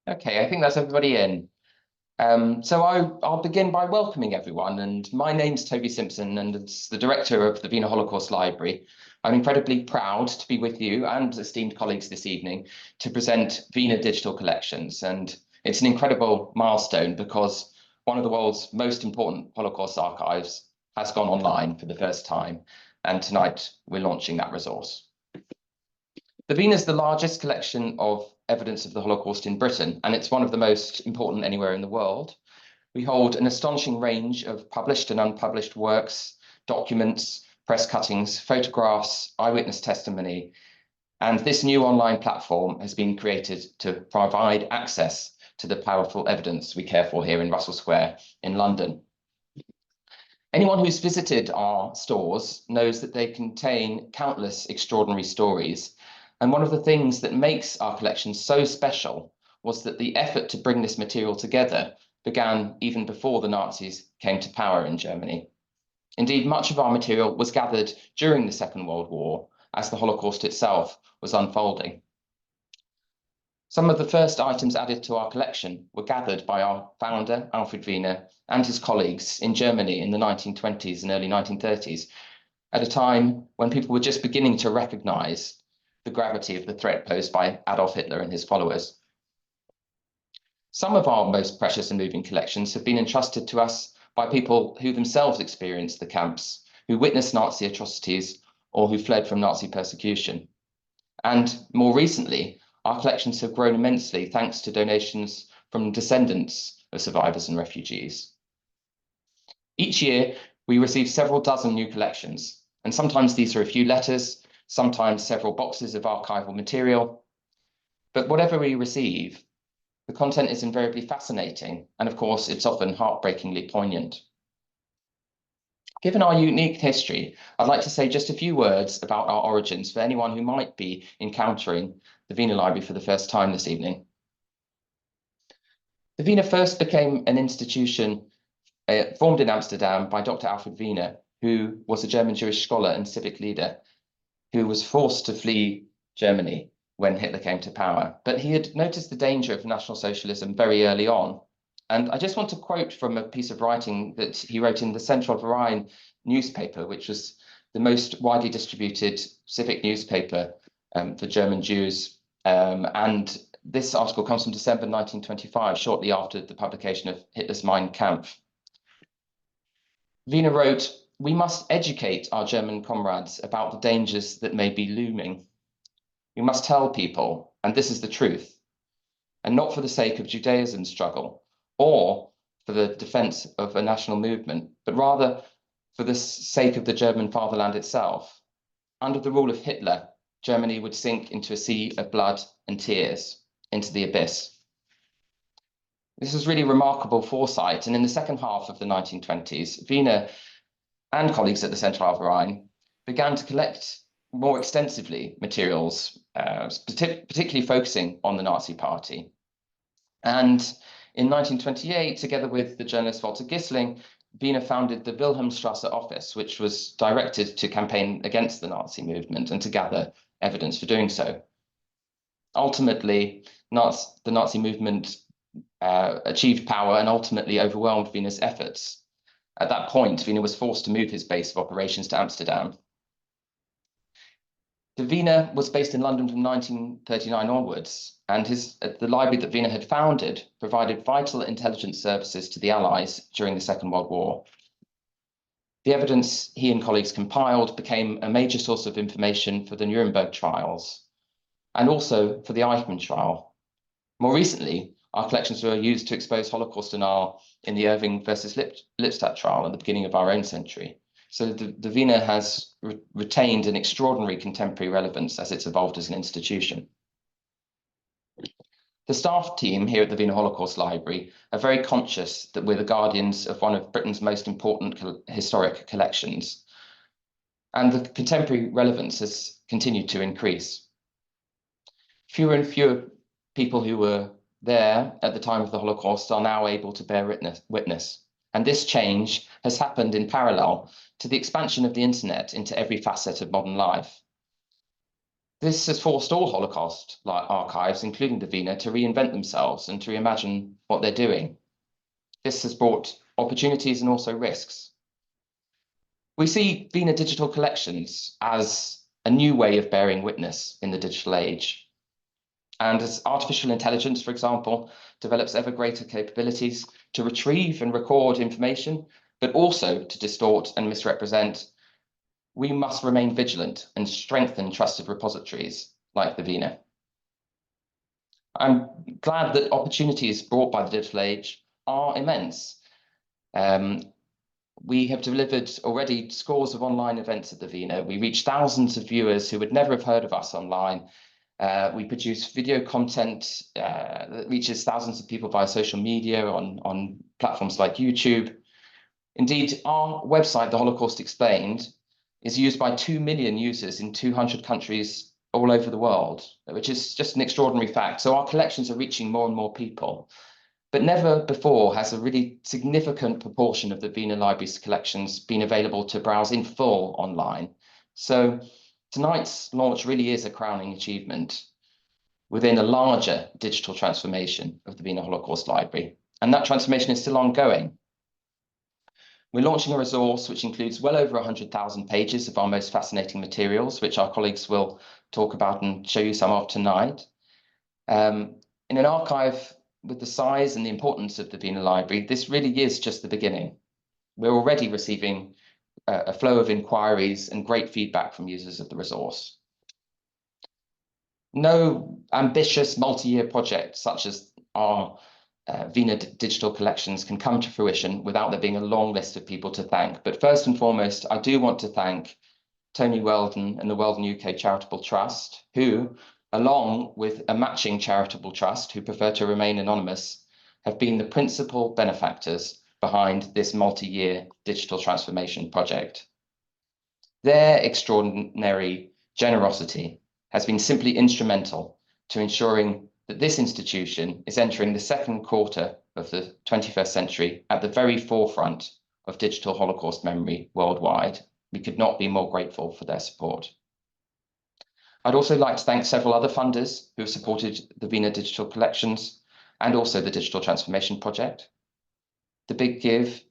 Okay, I think that's everybody in. I'll begin by welcoming everyone, and my name's Toby Simpson, and as the director of the Wiener Holocaust Library, I'm incredibly proud to be with you and esteemed colleagues this evening to present Wiener Digital Collections. And it's an incredible milestone because one of the world's most important Holocaust archives has gone online for the first time, and tonight we're launching that resource. The Wiener is the largest collection of evidence of the Holocaust in Britain, and it's one of the most important anywhere in the world. We hold an astonishing range of published and unpublished works, documents, press cuttings, photographs, eyewitness testimony, and this new online platform has been created to provide access to the powerful evidence we care for here in Russell Square in London. Anyone who's visited our stores knows that they contain countless extraordinary stories. And one of the things that makes our collection so special was that the effort to bring this material together began even before the Nazis came to power in Germany. Indeed, much of our material was gathered during the Second World War as the Holocaust itself was unfolding. Some of the first items added to our collection were gathered by our founder, Alfred Wiener, and his colleagues in Germany in the 1920s and early 1930s, at a time when people were just beginning to recognize the gravity of the threat posed by Adolf Hitler and his followers. Some of our most precious and moving collections have been entrusted to us by people who themselves experienced the camps, who witnessed Nazi atrocities, or who fled from Nazi persecution. And more recently, our collections have grown immensely thanks to donations from descendants of survivors and refugees. Each year, we receive several dozen new collections, and sometimes these are a few letters, sometimes several boxes of archival material. But whatever we receive, the content is invariably fascinating, and of course, it's often heartbreakingly poignant. Given our unique history, I'd like to say just a few words about our origins for anyone who might be encountering the Wiener Library for the first time this evening. The Wiener first became an institution formed in Amsterdam by Dr. Alfred Wiener, who was a German Jewish scholar and civic leader, who was forced to flee Germany when Hitler came to power. But he had noticed the danger of National Socialism very early on. And I just want to quote from a piece of writing that he wrote in the Central Verein newspaper, which was the most widely distributed civic newspaper for German Jews. And this article comes from December 1925, shortly after the publication of Hitler's Mein Kampf. Wiener wrote, "We must educate our German comrades about the dangers that may be looming. We must tell people, and this is the truth, and not for the sake of Judaism's struggle or for the defense of a national movement, but rather for the sake of the German fatherland itself. Under the rule of Hitler, Germany would sink into a sea of blood and tears, into the abyss." This was really remarkable foresight, and in the second half of the 1920s, Wiener and colleagues at the Central Verein began to collect more extensively materials, particularly focusing on the Nazi Party. And in 1928, together with the journalist Walter Gissling, Wiener founded the Wilhelmstrasse office, which was directed to campaign against the Nazi movement and to gather evidence for doing so. Ultimately, the Nazi movement achieved power and ultimately overwhelmed Wiener's efforts. At that point, Wiener was forced to move his base of operations to Amsterdam. The Wiener was based in London from 1939 onwards, and the library that Wiener had founded provided vital intelligence services to the Allies during the Second World War. The evidence he and colleagues compiled became a major source of information for the Nuremberg trials and also for the Eichmann trial. More recently, our collections were used to expose Holocaust denial in the Irving versus Lipstadt trial at the beginning of our own century. So the Wiener has retained an extraordinary contemporary relevance as it's evolved as an institution. The staff team here at the Wiener Holocaust Library are very conscious that we're the guardians of one of Britain's most important historic collections, and the contemporary relevance has continued to increase. Fewer and fewer people who were there at the time of the Holocaust are now able to bear witness. And this change has happened in parallel to the expansion of the internet into every facet of modern life. This has forced all Holocaust archives, including the Wiener, to reinvent themselves and to reimagine what they're doing. This has brought opportunities and also risks. We see Wiener Digital Collections as a new way of bearing witness in the digital age. And as artificial intelligence, for example, develops ever greater capabilities to retrieve and record information, but also to distort and misrepresent, we must remain vigilant and strengthen trusted repositories like the Wiener. I'm glad that opportunities brought by the digital age are immense. We have delivered already scores of online events at the Wiener. We reach thousands of viewers who would never have heard of us online. We produce video content that reaches thousands of people via social media on platforms like YouTube. Indeed, our website, The Holocaust Explained, is used by 2 million users in 200 countries all over the world, which is just an extraordinary fact. So our collections are reaching more and more people. But never before has a really significant proportion of the Wiener Library's collections been available to browse in full online. So tonight's launch really is a crowning achievement within a larger digital transformation of the Wiener Holocaust Library. And that transformation is still ongoing. We're launching a resource which includes well over 100,000 pages of our most fascinating materials, which our colleagues will talk about and show you some of tonight. In an archive with the size and the importance of the Wiener Library, this really is just the beginning. We're already receiving a flow of inquiries and great feedback from users of the resource. No ambitious multi-year project such as our Wiener Digital Collections can come to fruition without there being a long list of people to thank. But first and foremost, I do want to thank Tony Weldon and the Weldon UK Charitable Trust, who, along with a matching charitable trust who prefer to remain anonymous, have been the principal benefactors behind this multi-year digital transformation project. Their extraordinary generosity has been simply instrumental to ensuring that this institution is entering the second quarter of the 21st century at the very forefront of digital Holocaust memory worldwide. We could not be more grateful for their support. I'd also like to thank several other funders who have supported the Wiener Digital Collections and also the Digital Transformation Project. The Big Give,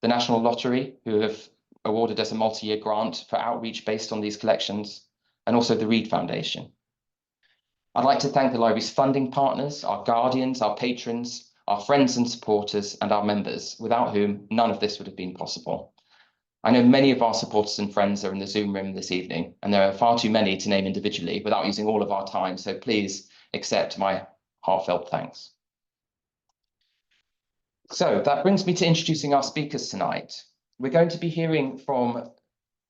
the National Lottery, who have awarded us a multi-year grant for outreach based on these collections, and also the Reed Foundation. I'd like to thank the library's funding partners, our guardians, our patrons, our friends and supporters, and our members, without whom none of this would have been possible. I know many of our supporters and friends are in the Zoom room this evening, and there are far too many to name individually without using all of our time, so please accept my heartfelt thanks. So that brings me to introducing our speakers tonight. We're going to be hearing from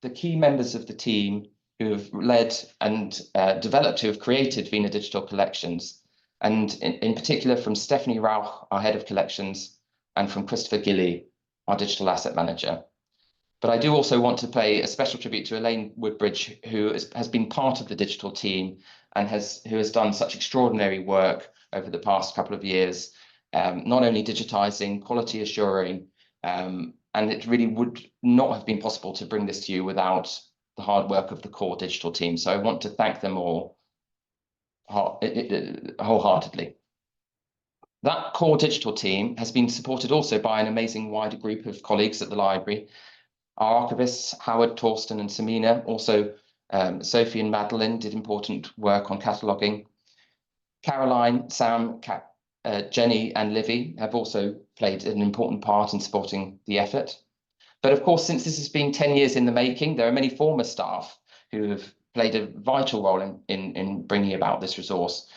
the key members of the team who have led and who have created Wiener Digital Collections, and in particular from Stephanie Rauch, our head of collections, and from Christopher Gilly, our digital asset manager. But I do also want to pay a special tribute to Elaine Woodbridge, who has been part of the digital team and who has done such extraordinary work over the past couple of years, not only digitizing, quality assuring, and it really would not have been possible to bring this to you without the hard work of the core digital team. So I want to thank them all wholeheartedly. That core digital team has been supported also by an amazing wider group of colleagues at the library. Our archivists, Howard, Torsten, and Samina, also Sophie and Madeline did important work on cataloguing. Caroline, Sam, Jenny, and Livy have also played an important part in supporting the effort. But of course, since this has been 10 years in the making, there are many former staff who have played a vital role in bringing about this resource.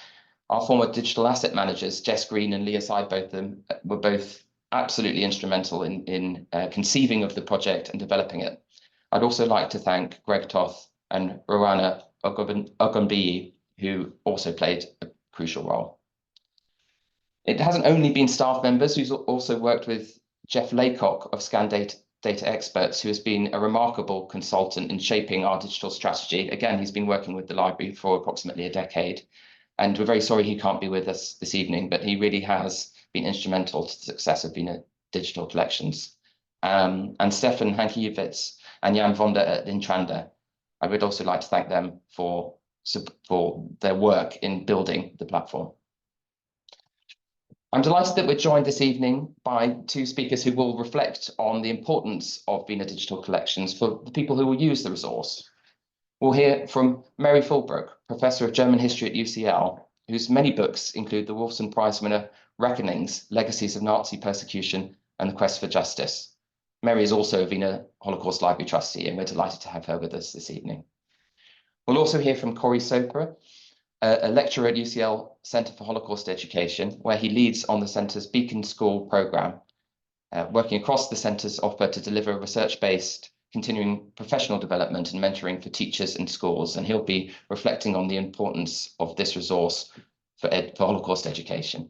Our former digital asset managers, Jess Green and Leah Sidebotham, were both absolutely instrumental in conceiving of the project and developing it. I'd also like to thank Greg Toth and Rowana Ogunbiyi, who also played a crucial role. It hasn't only been staff members who's also worked with Jeff Laycock of Scan Data Experts, who has been a remarkable consultant in shaping our digital strategy. Again, he's been working with the library for approximately a decade, and we're very sorry he can't be with us this evening, but he really has been instrumental to the success of Wiener Digital Collections. And Stefan Hankiewicz and Jan Vonda at Intranda, I would also like to thank them for for their work in building the platform. I'm delighted that we're joined this evening by two speakers who will reflect on the importance of Wiener Digital Collections for the people who will use the resource. We'll hear from Mary Fulbrook, Professor of German History at UCL, whose many books include the Wolfson Prize winner Reckonings, Legacies of Nazi Persecution and the Quest for Justice. Mary is also a Wiener Holocaust Library trustee, and we're delighted to have her with us this evening. We'll also hear from Corey Soper, a lecturer at UCL Centre for Holocaust Education, where he leads on the centre's Beacon School programme, working across the centre's offer to deliver research-based continuing professional development and mentoring for teachers and schools, and he'll be reflecting on the importance of this resource for Holocaust education.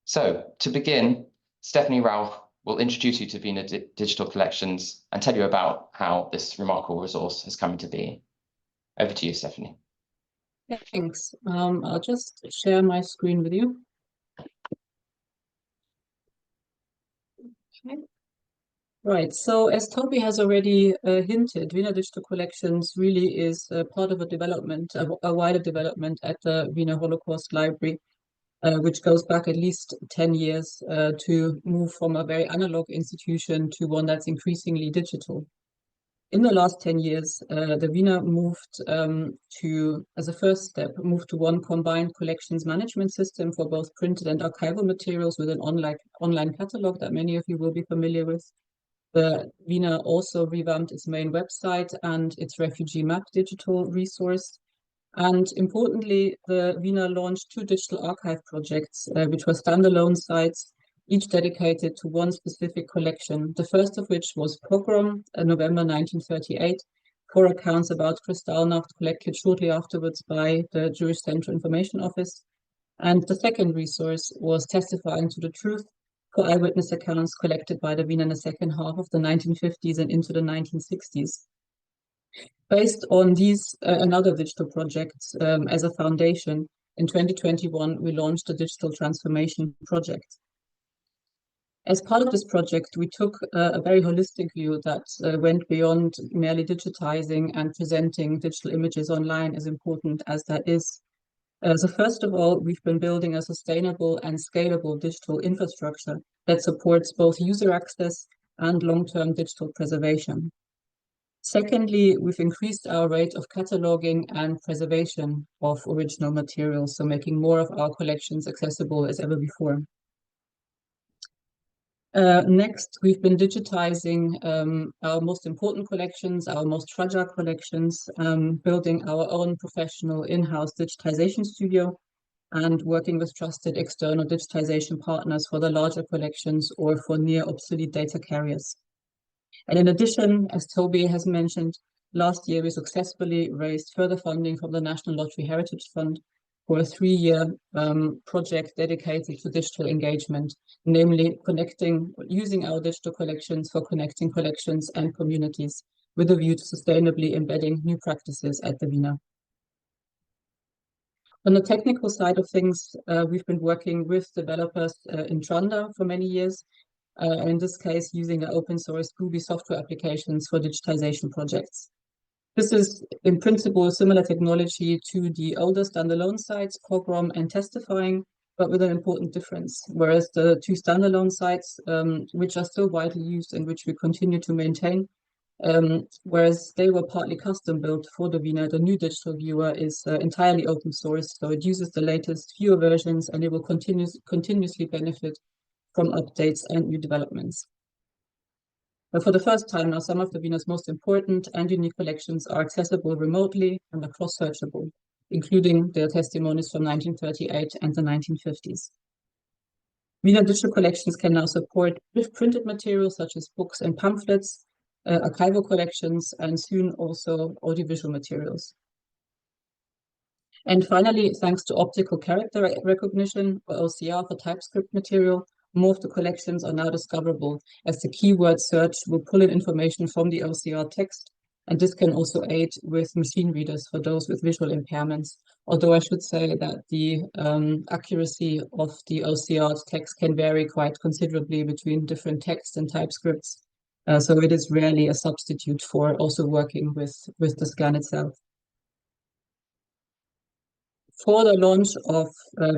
So, to begin, Stephanie Rauch will introduce you to Wiener Digital Collections and tell you about how this remarkable resource has come to be. Over to you, Stephanie. Thanks. I'll just share my screen with you. Okay. Right, so as Toby has already hinted, Wiener Digital Collections really is part of a development, a wider development at the Wiener Holocaust Library, which goes back at least 10 years to move from a very analog institution to one that's increasingly digital. In the last 10 years, the Wiener moved as a first step, moved to one combined collections management system for both printed and archival materials with an online catalog that many of you will be familiar with. The Wiener also revamped its main website and its refugee map digital resource. And importantly, the Wiener launched two digital archive projects, which were standalone sites, each dedicated to one specific collection. The first of which was Pogrom, November 1938, 4 accounts about Kristallnacht collected shortly afterwards by the Jewish Central Information Office. And the second resource was Testifying to the Truth, 4 eyewitness accounts collected by the Wiener in the second half of the 1950s and into the 1960s. Based on these and other digital projects as a foundation, in 2021, we launched a digital transformation project. As part of this project, we took a very holistic view that went beyond merely digitizing and presenting digital images online, as important as that is. So first of all, we've been building a sustainable and scalable digital infrastructure that supports both user access and long-term digital preservation. Secondly, we've increased our rate of cataloging and preservation of original materials, so making more of our collections accessible as ever before. Next, we've been digitizing our most important collections, our most fragile collections, building our own professional in-house digitization studio, and working with trusted external digitization partners for the larger collections or for near obsolete data carriers. And in addition, as Toby has mentioned, last year we successfully raised further funding from the National Lottery Heritage Fund for a 3-year project dedicated to digital engagement, namely using our digital collections for connecting collections and communities with a view to sustainably embedding new practices at the Wiener. On the technical side of things, we've been working with developers in Tranda for many years, in this case using open source Groovy software applications for digitization projects. This is, in principle, a similar technology to the older standalone sites, Pogrom and Testifying, but with an important difference. Whereas the two standalone sites, which are still widely used and which we continue to maintain, whereas they were partly custom built for the Wiener, the new digital viewer is entirely open source, so it uses the latest viewer versions and it will continuously benefit from updates and new developments. But for the first time now, some of the Wiener's most important and unique collections are accessible remotely and are cross-searchable, including their testimonies from 1938 and the 1950s. Wiener Digital Collections can now support printed materials such as books and pamphlets, archival collections, and soon also audiovisual materials. And finally, thanks to optical character recognition, or OCR for TypeScript material, more of the collections are now discoverable, as the keyword search will pull in information from the OCR text, and this can also aid with machine readers for those with visual impairments. Although I should say that the accuracy of the OCR text can vary quite considerably between different texts and TypeScripts, so it is rarely a substitute for also working with the scan itself. For the launch of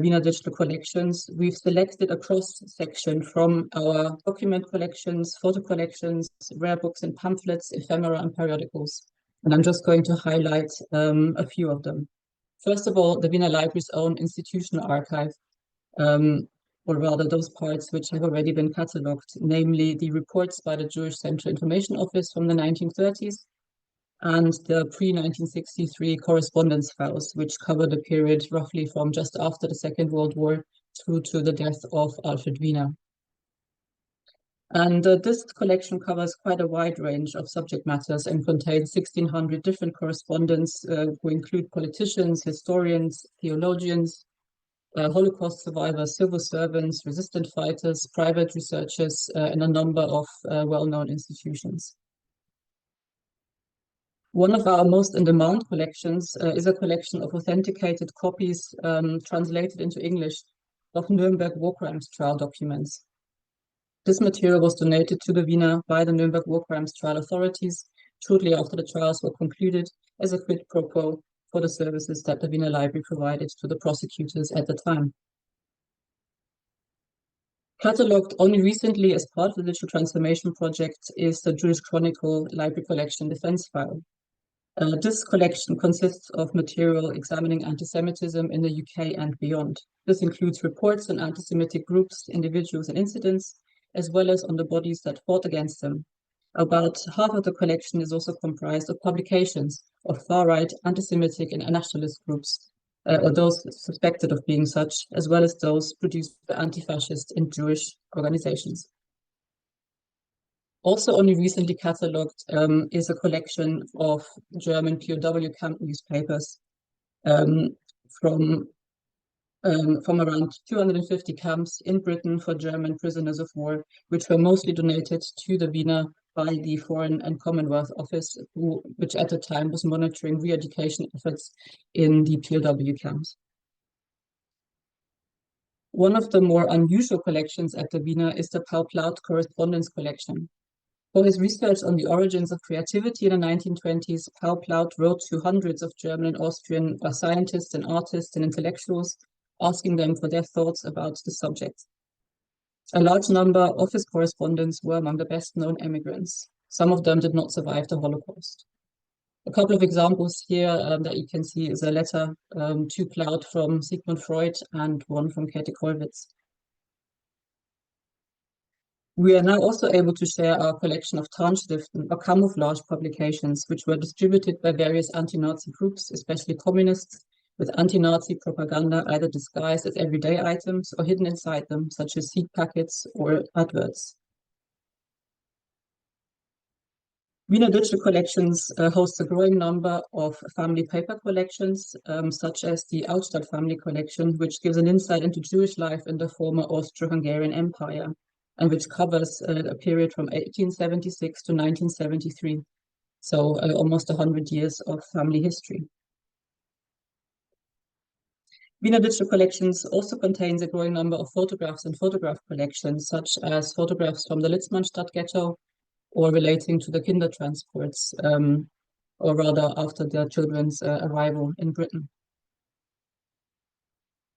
Wiener Digital Collections, we've selected a cross-section from our document collections, photo collections, rare books and pamphlets, ephemera and periodicals. And I'm just going to highlight a few of them. First of all, the Wiener Library's own institutional archive, or rather those parts which have already been catalogued, namely the reports by the Jewish Central Information Office from the 1930s, and the pre-1963 correspondence files, which cover the period roughly from just after the Second World War through to the death of Alfred Wiener. And this collection covers quite a wide range of subject matters and contains 1,600 different correspondents who include politicians, historians, theologians, Holocaust survivors, civil servants, resistant fighters, private researchers, and a number of well-known institutions. One of our most in-demand collections is a collection of authenticated copies translated into English of Nuremberg war crimes trial documents. This material was donated to the Wiener by the Nuremberg war crimes trial authorities shortly after the trials were concluded as a quid pro quo for the services that the Wiener Library provided to the prosecutors at the time. Catalogued only recently as part of the digital transformation project is the Jewish Chronicle Library Collection Defense File. This collection consists of material examining antisemitism in the UK and beyond. This includes reports on anti-Semitic groups, individuals, and incidents, as well as on the bodies that fought against them. About half of the collection is also comprised of publications of far-right anti-Semitic and nationalist groups, or those suspected of being such, as well as those produced by anti-fascist and Jewish organizations. Also only recently catalogued is a collection of German POW camp newspapers from around 250 camps in Britain for German prisoners of war, which were mostly donated to the Wiener by the Foreign and Commonwealth Office, which at the time was monitoring re-education efforts in the POW camps. One of the more unusual collections at the Wiener is the Paul Plaut Correspondence Collection. For his research on the origins of creativity in the 1920s, Paul Plaut wrote to hundreds of German and Austrian scientists and artists and intellectuals, asking them for their thoughts about the subject. A large number of his correspondents were among the best-known emigrants. Some of them did not survive the Holocaust. A couple of examples here that you can see is a letter to Plaut from Sigmund Freud and one from Käthe Kollwitz. We are now also able to share our collection of Tarnstiften, or camouflage publications, which were distributed by various anti-Nazi groups, especially communists, with anti-Nazi propaganda either disguised as everyday items or hidden inside them, such as seed packets or adverts. Wiener Digital Collections hosts a growing number of family paper collections, such as the Altstadt Family Collection, which gives an insight into Jewish life in the former Austro-Hungarian Empire, and which covers a period from 1876 to 1973, so almost 100 years of family history. Wiener Digital Collections also contains a growing number of photographs and photograph collections, such as photographs from the Litzmannstadt ghetto or relating to the Kindertransports, or rather after their children's arrival in Britain.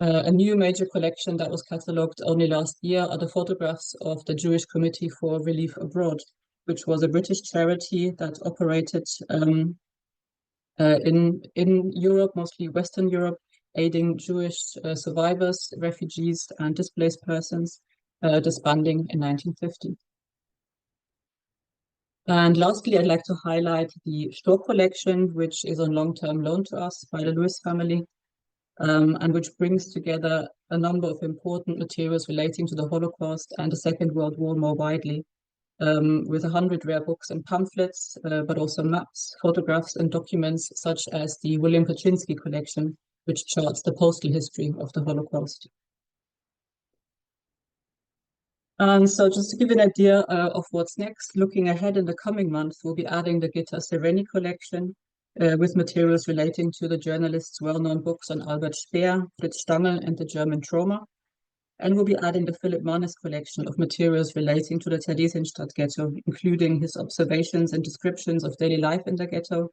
A new major collection that was catalogued only last year are the photographs of the Jewish Committee for Relief Abroad, which was a British charity that operated in Europe, mostly Western Europe, aiding Jewish survivors, refugees, and displaced persons, disbanding in 1950. And lastly, I'd like to highlight the Stork collection, which is on long-term loan to us by the Lewis family, and which brings together a number of important materials relating to the Holocaust and the Second World War more widely, with 100 rare books and pamphlets, but also maps, photographs, and documents such as the William Paczynski collection, which charts the postal history of the Holocaust. And so just to give you an idea of what's next, looking ahead in the coming months, we'll be adding the Gitta Sereni collection with materials relating to the journalist's well-known books on Albert Speer, Fritz Stangl, and the German trauma. And we'll be adding the Philip Mannes collection of materials relating to the Theresienstadt ghetto, including his observations and descriptions of daily life in the ghetto,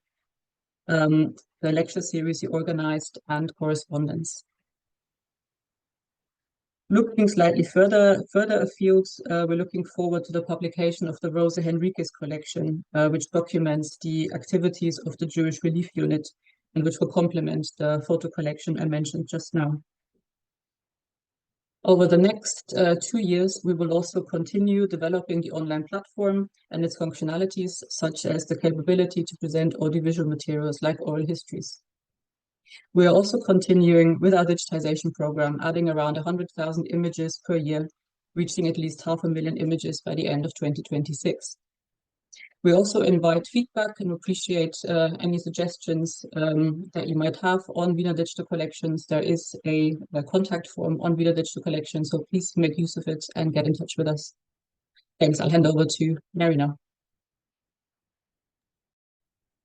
the lecture series you organized, and correspondence. Looking slightly further afield, we're looking forward to the publication of the Rosa Henriquez collection, which documents the activities of the Jewish Relief Unit and which will complement the photo collection I mentioned just now. Over the next 2 years, we will also continue developing the online platform and its functionalities, such as the capability to present audiovisual materials like oral histories. We are also continuing with our digitization program, adding around 100,000 images per year, reaching at least 500,000 images by the end of 2026. We also invite feedback and appreciate any suggestions that you might have on Wiener Digital Collections. There is a contact form on Wiener Digital Collections, so please make use of it and get in touch with us. Thanks. I'll hand over to Mary now.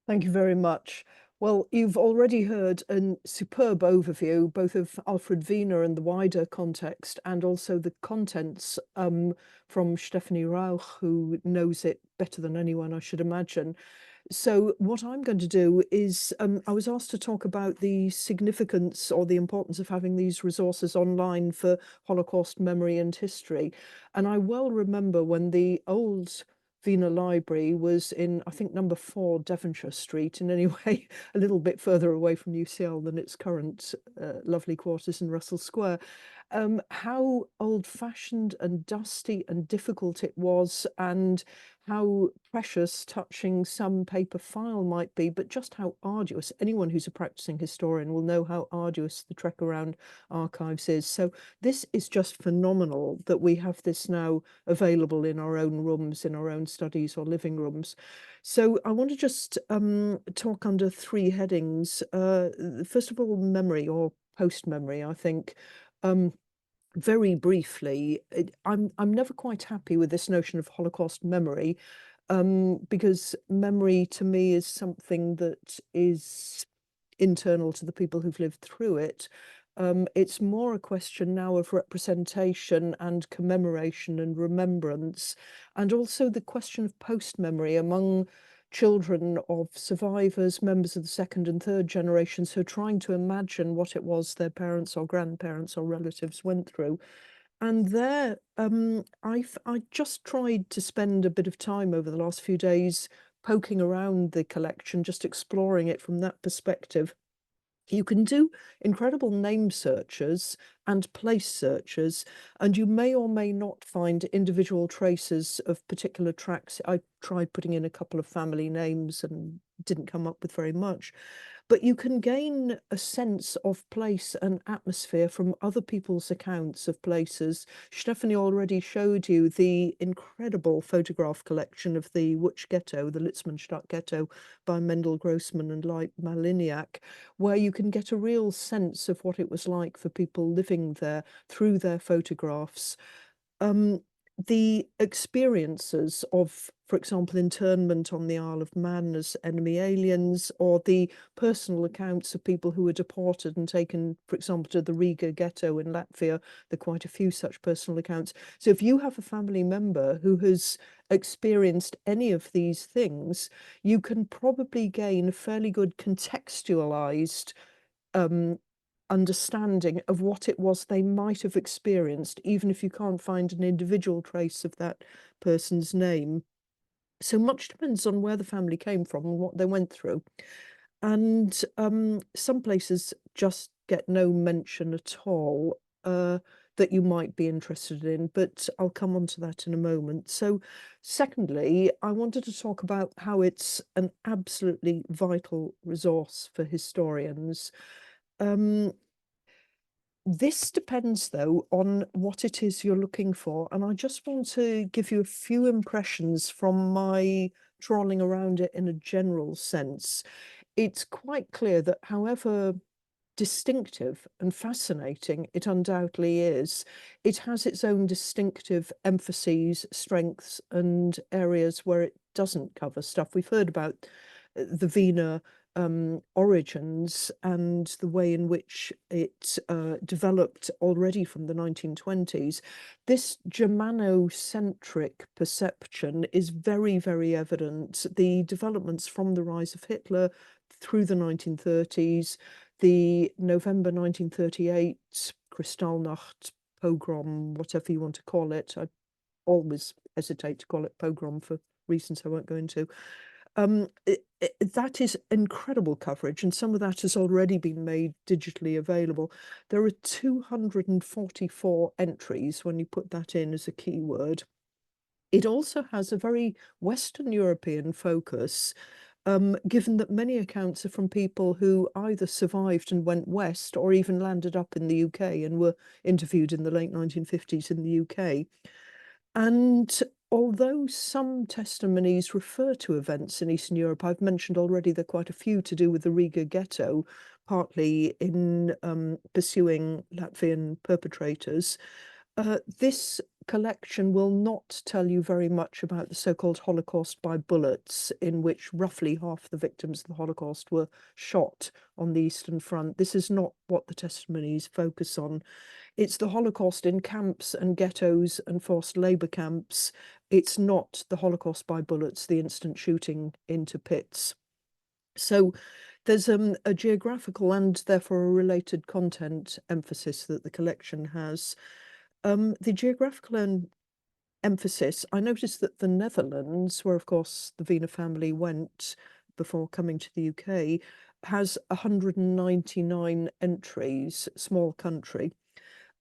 Thank you very much. Well, you've already heard a superb overview, both of Alfred Wiener and the wider context, and also the contents from Stephanie Rauch, who knows it better than anyone, I should imagine. So what I'm going to do is, I was asked to talk about the significance or the importance of having these resources online for Holocaust memory and history. And I well remember when the old Wiener Library was in, I think, number 4 Devonshire Street, in any way a little bit further away from UCL than its current lovely quarters in Russell Square. How old-fashioned and dusty and difficult it was, and how precious touching some paper file might be, but just how arduous. Anyone who's a practicing historian will know how arduous the trek around archives is. So this is just phenomenal that we have this now available in our own rooms, in our own studies or living rooms. So I want to just talk under 3 headings. First of all, memory or post-memory, I think. Very briefly, I'm never quite happy with this notion of Holocaust memory, because memory to me is something that is internal to the people who've lived through it. It's more a question now of representation and commemoration and remembrance, and also the question of post-memory among children of survivors, members of the 2nd and 3rd generations, who are trying to imagine what it was their parents or grandparents or relatives went through. And there, I just tried to spend a bit of time over the last few days poking around the collection, just exploring it from that perspective. You can do incredible name searches and place searches, and you may or may not find individual traces of particular tracks. I tried putting in a couple of family names and didn't come up with very much. But you can gain a sense of place and atmosphere from other people's accounts of places. Stephanie already showed you the incredible photograph collection of the Łódź Ghetto, the Litzmannstadt Ghetto, by Mendel Grossman and Leib Maliniak, where you can get a real sense of what it was like for people living there through their photographs. The experiences of, for example, internment on the Isle of Man as enemy aliens, or the personal accounts of people who were deported and taken, for example, to the Riga ghetto in Latvia. There are quite a few such personal accounts. So if you have a family member who has experienced any of these things, you can probably gain a fairly good contextualized understanding of what it was they might have experienced, even if you can't find an individual trace of that person's name. So much depends on where the family came from and what they went through. And some places just get no mention at all that you might be interested in, but I'll come on to that in a moment. So secondly, I wanted to talk about how it's an absolutely vital resource for historians. This depends, though, on what it is you're looking for. And I just want to give you a few impressions from my trawling around it in a general sense. It's quite clear that however distinctive and fascinating it undoubtedly is, it has its own distinctive emphases, strengths, and areas where it doesn't cover stuff. We've heard about the Wiener origins and the way in which it developed already from the 1920s. This Germanocentric perception is very, very evident. The developments from the rise of Hitler, through the 1930s, the November 1938 Kristallnacht pogrom, whatever you want to call it. I always hesitate to call it pogrom for reasons I won't go into. That is incredible coverage, and some of that has already been made digitally available. There are 244 entries when you put that in as a keyword. It also has a very Western European focus, given that many accounts are from people who either survived and went west or even landed up in the UK and were interviewed in the late 1950s in the UK. And although some testimonies refer to events in Eastern Europe, I've mentioned already there are quite a few to do with the Riga ghetto, partly in pursuing Latvian perpetrators. This collection will not tell you very much about the so-called Holocaust by bullets, in which roughly half the victims of the Holocaust were shot on the Eastern Front. This is not what the testimonies focus on. It's the Holocaust in camps and ghettos and forced labour camps. It's not the Holocaust by bullets, the instant shooting into pits. So there's a geographical and therefore a related content emphasis that the collection has. The geographical emphasis, I noticed that the Netherlands, where of course the Wiener family went before coming to the UK, has 199 entries, small country.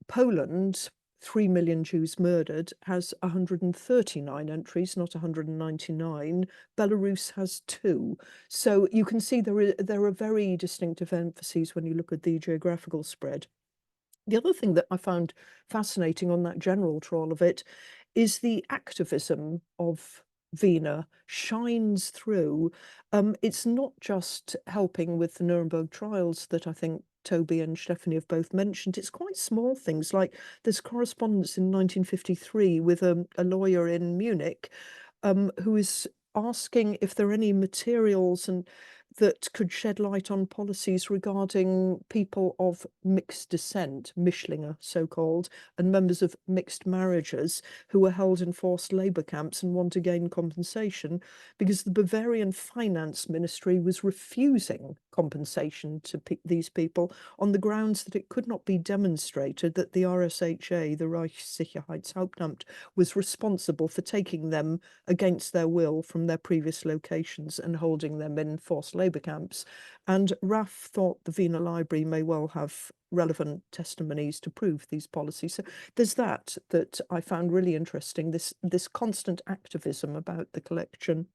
Poland, 3 million Jews murdered, has 139 entries, not 199. Belarus has 2. So you can see there are very distinctive emphases when you look at the geographical spread. The other thing that I found fascinating on that general trawl of it is the activism of Wiener shines through. It's not just helping with the Nuremberg trials that I think Toby and Stephanie have both mentioned. It's quite small things, like there's correspondence in 1953 with a lawyer in Munich who is asking if there are any materials and that could shed light on policies regarding people of mixed descent, Mischlinge so-called, and members of mixed marriages who were held in forced labour camps and want to gain compensation, because the Bavarian finance ministry was refusing compensation to these people on the grounds that it could not be demonstrated that the RSHA, the Reichssicherheitshauptamt, was responsible for taking them against their will from their previous locations and holding them in forced labour camps. And RAF thought the Wiener Library may well have relevant testimonies to prove these policies. So there's that I found really interesting, this constant activism about the collection.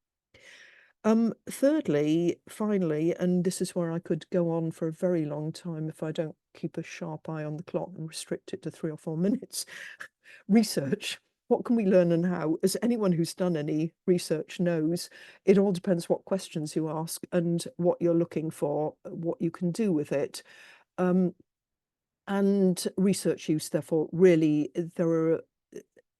Thirdly, finally, and this is where I could go on for a very long time if I don't keep a sharp eye on the clock and restrict it to 3 or 4 minutes. Research. What can we learn and how? As anyone who's done any research knows, it all depends what questions you ask and what you're looking for, what you can do with it. And research use, therefore, really, there are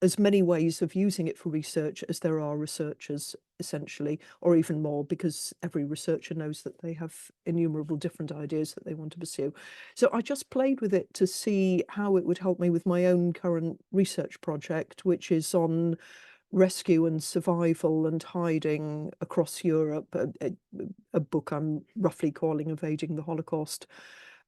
as many ways of using it for research as there are researchers, essentially, or even more, because every researcher knows that they have innumerable different ideas that they want to pursue. So I just played with it to see how it would help me with my own current research project, which is on rescue and survival and hiding across Europe, a book I'm roughly calling Evading the Holocaust.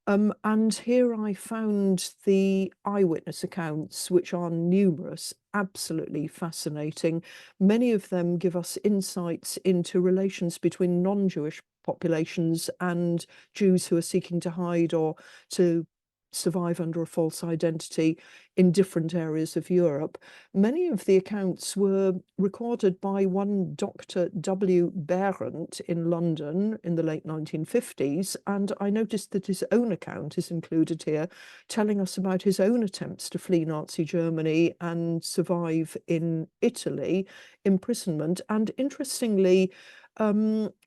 And here I found the eyewitness accounts, which are numerous, absolutely fascinating. Many of them give us insights into relations between non-Jewish populations and Jews who are seeking to hide or to survive under a false identity in different areas of Europe. Many of the accounts were recorded by one Dr. W. Behrendt in London in the late 1950s, and I noticed that his own account is included here, telling us about his own attempts to flee Nazi Germany and survive in Italy, imprisonment, and interestingly,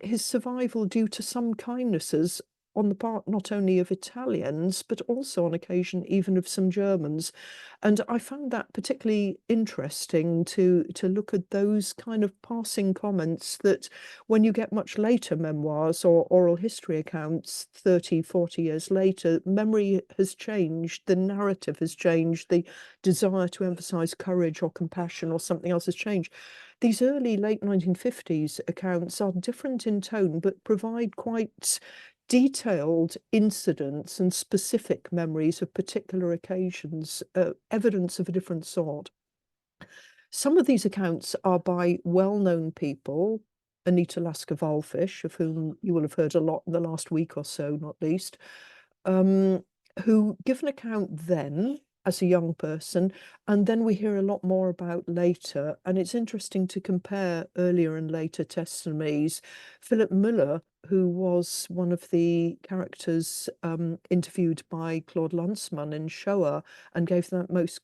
his survival due to some kindnesses on the part not only of Italians, but also on occasion even of some Germans. And I found that particularly interesting to look at those kind of passing comments that when you get much later memoirs or oral history accounts 30, 40 years later, memory has changed, the narrative has changed, the desire to emphasize courage or compassion or something else has changed. These early late 1950s accounts are different in tone, but provide quite detailed incidents and specific memories of particular occasions, evidence of a different sort. Some of these accounts are by well-known people, Anita Lasker-Wallfisch, of whom you will have heard a lot in the last week or so, not least, who give an account then as a young person, and then we hear a lot more about later. And it's interesting to compare earlier and later testimonies. Philip Müller, who was one of the characters interviewed by Claude Lanzmann in Shoah and gave that most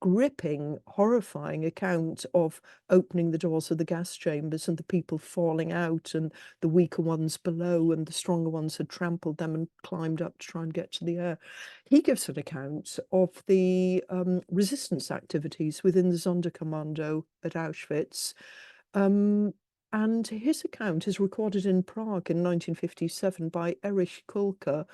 gripping, horrifying account of opening the doors of the gas chambers and the people falling out and the weaker ones below and the stronger ones had trampled them and climbed up to try and get to the air. He gives an account of the resistance activities within the Sonderkommando at Auschwitz. And his account is recorded in Prague in 1957 by Erich Kulka,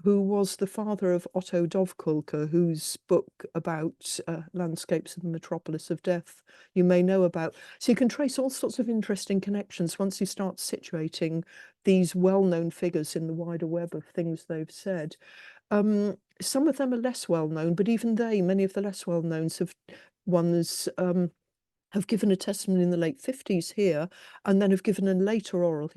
who was the father of Otto Dovkulka, whose book about landscapes of the metropolis of death you may know about. So you can trace all sorts of interesting connections once you start situating these well-known figures in the wider web of things they've said. Some of them are less well-known, but even they, many of the less well-known ones, have given a testimony in the late 50s here, and then have given a later oral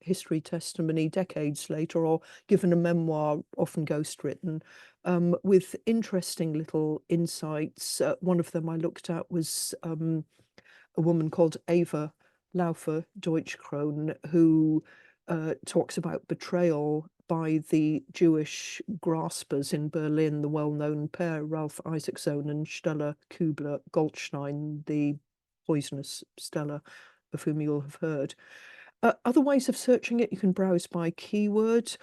history testimony decades later, or given a memoir, often ghostwritten, with interesting little insights. One of them I looked at was a woman called Eva Laufer Deutschkron, who talks about betrayal by the Jewish graspers in Berlin, the well-known pair, Ralph Isaacson and Stella Kubler-Goldstein, the poisonous Stella, of whom you'll have heard. Other ways of searching it, you can browse by keyword.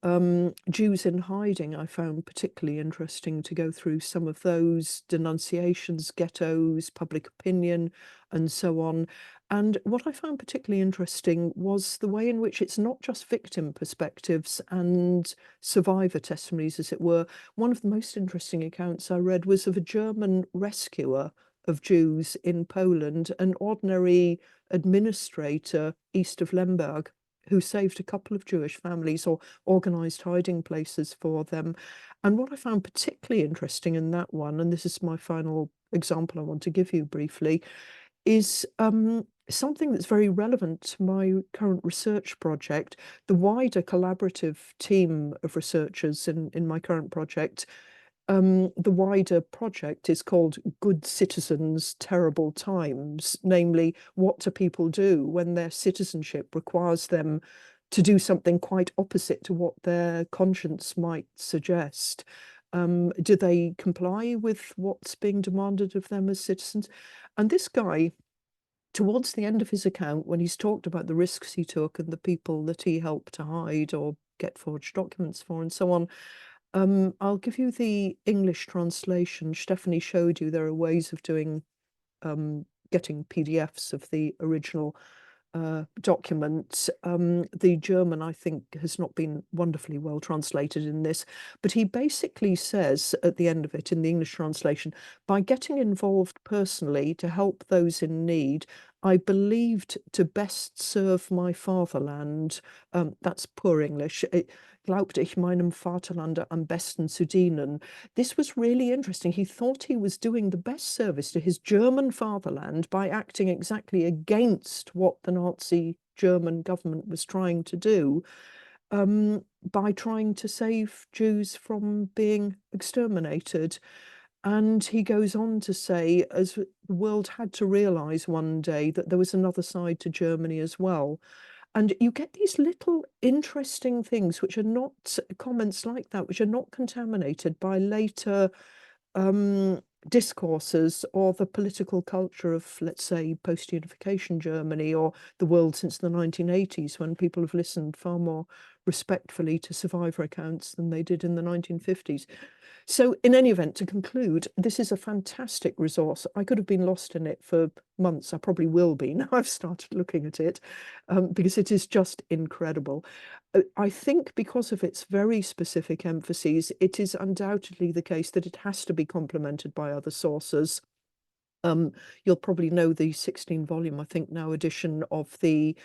Jews in hiding, I found particularly interesting to go through some of those denunciations, ghettos, public opinion, and so on. And what I found particularly interesting was the way in which it's not just victim perspectives and survivor testimonies, as it were. One of the most interesting accounts I read was of a German rescuer of Jews in Poland, an ordinary administrator east of Lemberg, who saved a couple of Jewish families or organized hiding places for them. And what I found particularly interesting in that one, and this is my final example I want to give you briefly, is something that's very relevant to my current research project. The wider collaborative team of researchers in my current project, the wider project is called Good Citizens, Terrible Times, namely, what do people do when their citizenship requires them to do something quite opposite to what their conscience might suggest? Do they comply with what's being demanded of them as citizens? And this guy, towards the end of his account, when he's talked about the risks he took and the people that he helped to hide or get forged documents for and so on, I'll give you the English translation. Stephanie showed you there are ways of doing getting PDFs of the original document. The German, I think, has not been wonderfully well translated in this, but he basically says at the end of it in the English translation, by getting involved personally to help those in need, I believed to best serve my fatherland. That's poor English. Glaubte ich meinem Vaterlande am besten zu dienen. This was really interesting. He thought he was doing the best service to his German fatherland by acting exactly against what the Nazi German government was trying to do, by trying to save Jews from being exterminated. And he goes on to say, as the world had to realize one day that there was another side to Germany as well. And you get these little interesting things, which are not comments like that, which are not contaminated by later discourses or the political culture of, let's say, post-unification Germany or the world since the 1980s, when people have listened far more respectfully to survivor accounts than they did in the 1950s. So in any event, to conclude, this is a fantastic resource. I could have been lost in it for months. I probably will be now I've started looking at it, because it is just incredible. I think because of its very specific emphases, it is undoubtedly the case that it has to be complemented by other sources. You'll probably know the 16-volume, I think now, edition of the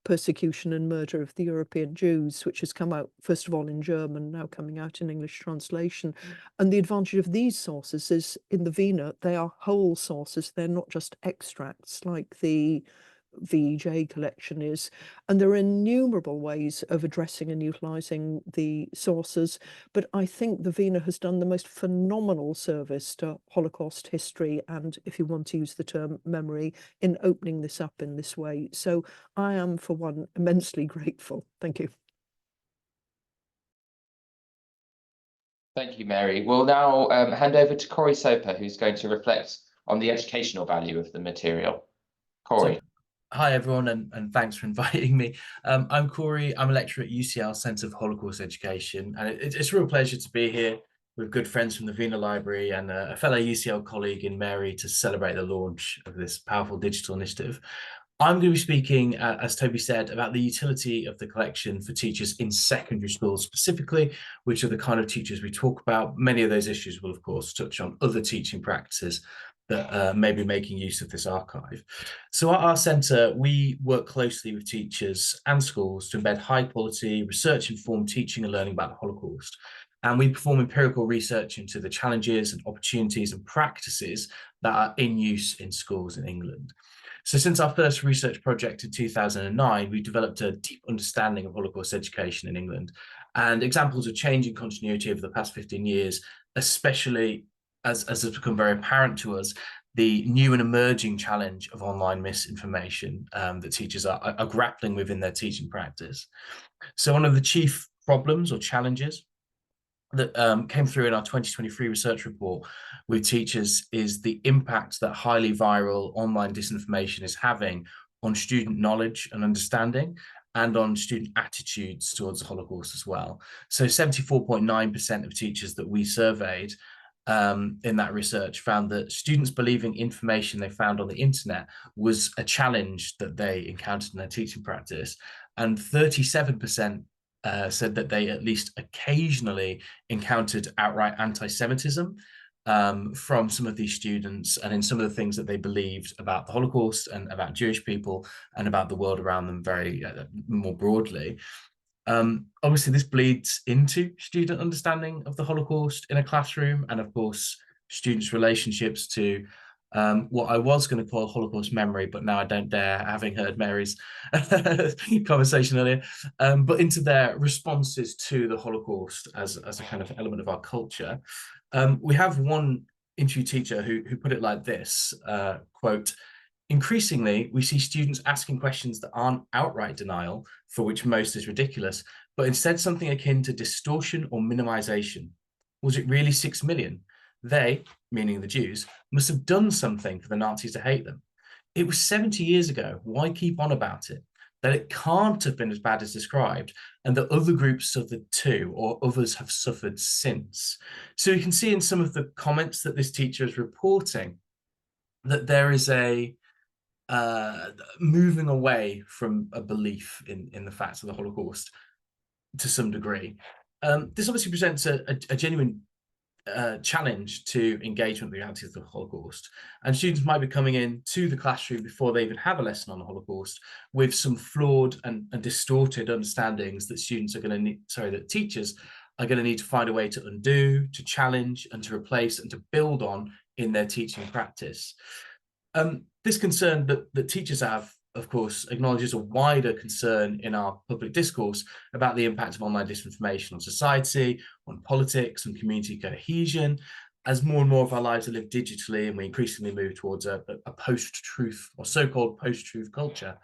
Persecution and Murder of the European Jews, which has come out, first of all, in German, now coming out in English translation. And the advantage of these sources is, in the Wiener, they are whole sources. They're not just extracts like the VEJ collection is. And there are innumerable ways of addressing and utilising the sources. But I think the Wiener has done the most phenomenal service to Holocaust history and, if you want to use the term, memory, in opening this up in this way. So I am, for one, immensely grateful. Thank you. Thank you, Mary. We'll now hand over to Corey Soper, who's going to reflect on the educational value of the material. Corey. Hi, everyone, and thanks for inviting me. I'm Corey. I'm a lecturer at UCL Centre for Holocaust Education, and it's a real pleasure to be here with good friends from the Wiener Library and a fellow UCL colleague in Mary to celebrate the launch of this powerful digital initiative. I'm going to be speaking, as Toby said, about the utility of the collection for teachers in secondary schools specifically, which are the kind of teachers we talk about. Many of those issues will, of course, touch on other teaching practices that may be making use of this archive. So at our centre, we work closely with teachers and schools to embed high-quality, research-informed teaching and learning about the Holocaust. And we perform empirical research into the challenges and opportunities and practices that are in use in schools in England. So since our first research project in 2009, we developed a deep understanding of Holocaust education in England, and examples of change and continuity over the past 15 years, especially as has become very apparent to us, the new and emerging challenge of online misinformation that teachers are grappling with in their teaching practice. So one of the chief problems or challenges that came through in our 2023 research report with teachers is the impact that highly viral online disinformation is having on student knowledge and understanding, and on student attitudes towards the Holocaust as well. So 74.9% of teachers that we surveyed in that research found that students believing information they found on the internet was a challenge that they encountered in their teaching practice. And 37% said that they at least occasionally encountered outright anti-Semitism from some of these students, and in some of the things that they believed about the Holocaust and about Jewish people and about the world around them very more broadly. Obviously, this bleeds into student understanding of the Holocaust in a classroom, and of course, students' relationships to what I was going to call Holocaust memory, but now I don't dare, having heard Mary's conversation earlier, but into their responses to the Holocaust as a kind of element of our culture. We have one interview teacher who put it like this, quote, "Increasingly, we see students asking questions that aren't outright denial, for which most is ridiculous, but instead something akin to distortion or minimization. Was it really 6 million? They, meaning the Jews, must have done something for the Nazis to hate them. It was 70 years ago. Why keep on about it? That it can't have been as bad as described, and that other groups suffered too, or others have suffered since." So you can see in some of the comments that this teacher is reporting that there is a moving away from a belief in the facts of the Holocaust to some degree. This obviously presents a genuine challenge to engagement with the realities of the Holocaust, and students might be coming in to the classroom before they even have a lesson on the Holocaust with some flawed and distorted understandings that students are going to need, that teachers are going to need to find a way to undo, to challenge, and to replace and to build on in their teaching practice. This concern that teachers have, of course, acknowledges a wider concern in our public discourse about the impact of online disinformation on society, on politics, and community cohesion, as more and more of our lives are lived digitally and we increasingly move towards a post-truth or so-called post-truth culture.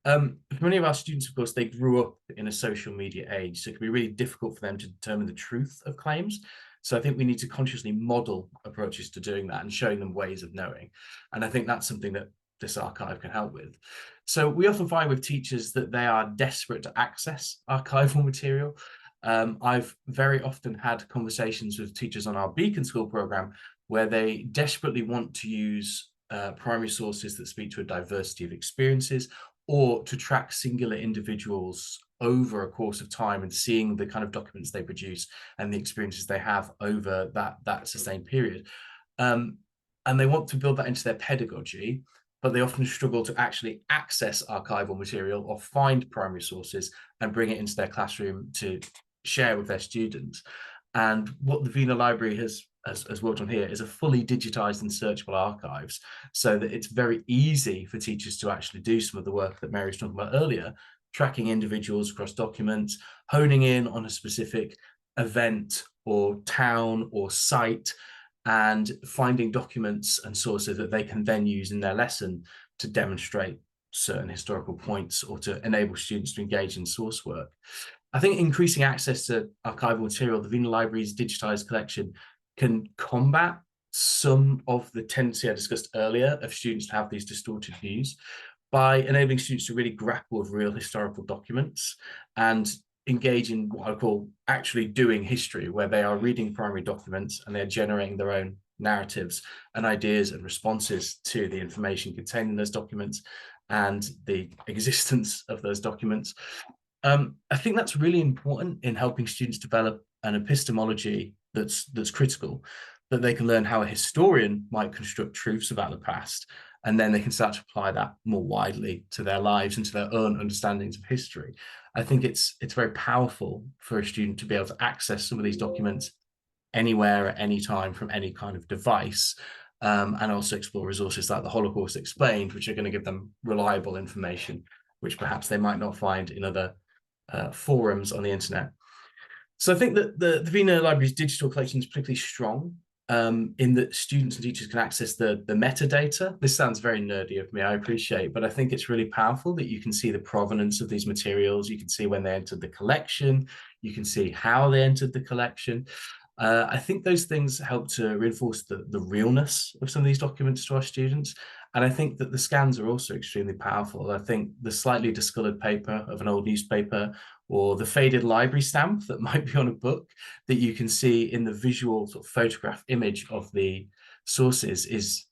For many of our students, of course, they grew up in a social media age, so it can be really difficult for them to determine the truth of claims. So I think we need to consciously model approaches to doing that and showing them ways of knowing. And I think that's something that this archive can help with. So we often find with teachers that they are desperate to access archival material. I've very often had conversations with teachers on our Beacon School program where they desperately want to use primary sources that speak to a diversity of experiences, or to track singular individuals over a course of time and seeing the kind of documents they produce and the experiences they have over that sustained period. And they want to build that into their pedagogy, but they often struggle to actually access archival material or find primary sources and bring it into their classroom to share with their students. And what the Wiener Library has worked on here is a fully digitized and searchable archives, so that it's very easy for teachers to actually do some of the work that Mary was talking about earlier, tracking individuals across documents, honing in on a specific event or town or site, and finding documents and sources that they can then use in their lesson to demonstrate certain historical points or to enable students to engage in source work. I think increasing access to archival material, the Wiener Library's digitized collection, can combat some of the tendency I discussed earlier of students to have these distorted views by enabling students to really grapple with real historical documents and engage in what I call actually doing history, where they are reading primary documents and they're generating their own narratives and ideas and responses to the information contained in those documents and the existence of those documents. I think that's really important in helping students develop an epistemology that's critical, that they can learn how a historian might construct truths about the past, and then they can start to apply that more widely to their lives and to their own understandings of history. I think it's very powerful for a student to be able to access some of these documents anywhere at any time from any kind of device, and also explore resources like the Holocaust Explained, which are going to give them reliable information, which perhaps they might not find in other forums on the internet. So I think that the Wiener Library's digital collection is particularly strong in that students and teachers can access the metadata. This sounds very nerdy of me, I appreciate, but I think it's really powerful that you can see the provenance of these materials. You can see when they entered the collection. You can see how they entered the collection. I think those things help to reinforce the realness of some of these documents to our students. And I think that the scans are also extremely powerful. I think the slightly discolored paper of an old newspaper, or the faded library stamp that might be on a book that you can see in the visual sort of photograph image of the sources, is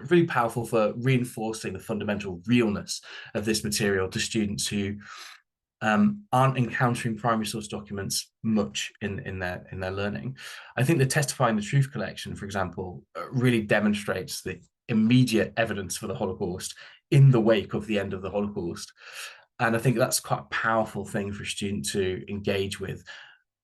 really powerful for reinforcing the fundamental realness of this material to students who aren't encountering primary source documents much in their learning. I think the Testifying the Truth collection, for example, really demonstrates the immediate evidence for the Holocaust in the wake of the end of the Holocaust. And I think that's quite a powerful thing for a student to engage with,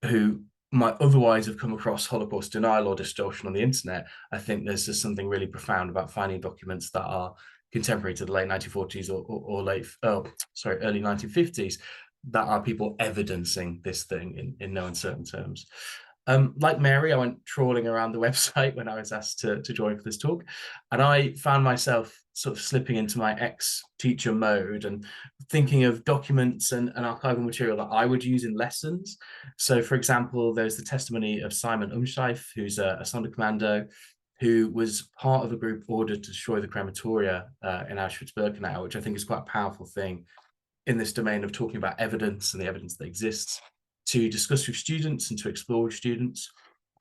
who might otherwise have come across Holocaust denial or distortion on the internet. I think there's just something really profound about finding documents that are contemporary to the late 1940s or early 1950s, that are people evidencing this thing in no uncertain terms. Like Mary, I went trawling around the website when I was asked to join for this talk, and I found myself sort of slipping into my ex-teacher mode and thinking of documents and archival material that I would use in lessons. So, for example, there's the testimony of Simon Umscheif, who's a Sonderkommando, who was part of a group ordered to destroy the crematoria in Auschwitz-Birkenau, which I think is quite a powerful thing in this domain of talking about evidence and the evidence that exists, to discuss with students and to explore with students.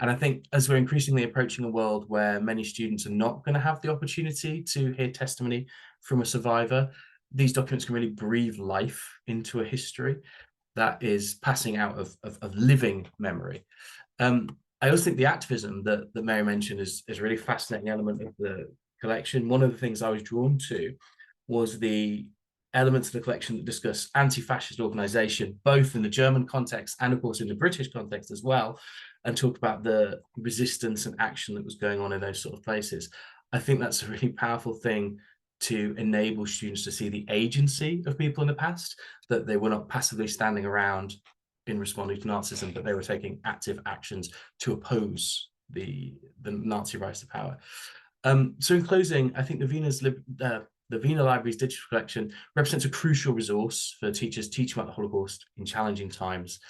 And I think as we're increasingly approaching a world where many students are not going to have the opportunity to hear testimony from a survivor, these documents can really breathe life into a history that is passing out of living memory. I also think the activism that Mary mentioned is a really fascinating element of the collection. One of the things I was drawn to was the elements of the collection that discuss anti-fascist organization, both in the German context and of course in the British context as well, and talk about the resistance and action that was going on in those sort of places. I think that's a really powerful thing to enable students to see the agency of people in the past, that they were not passively standing around in responding to Nazism, but they were taking active actions to oppose the Nazi rise to power. So in closing, I think the Wiener Library's digital collection represents a crucial resource for teachers teaching about the Holocaust in challenging times.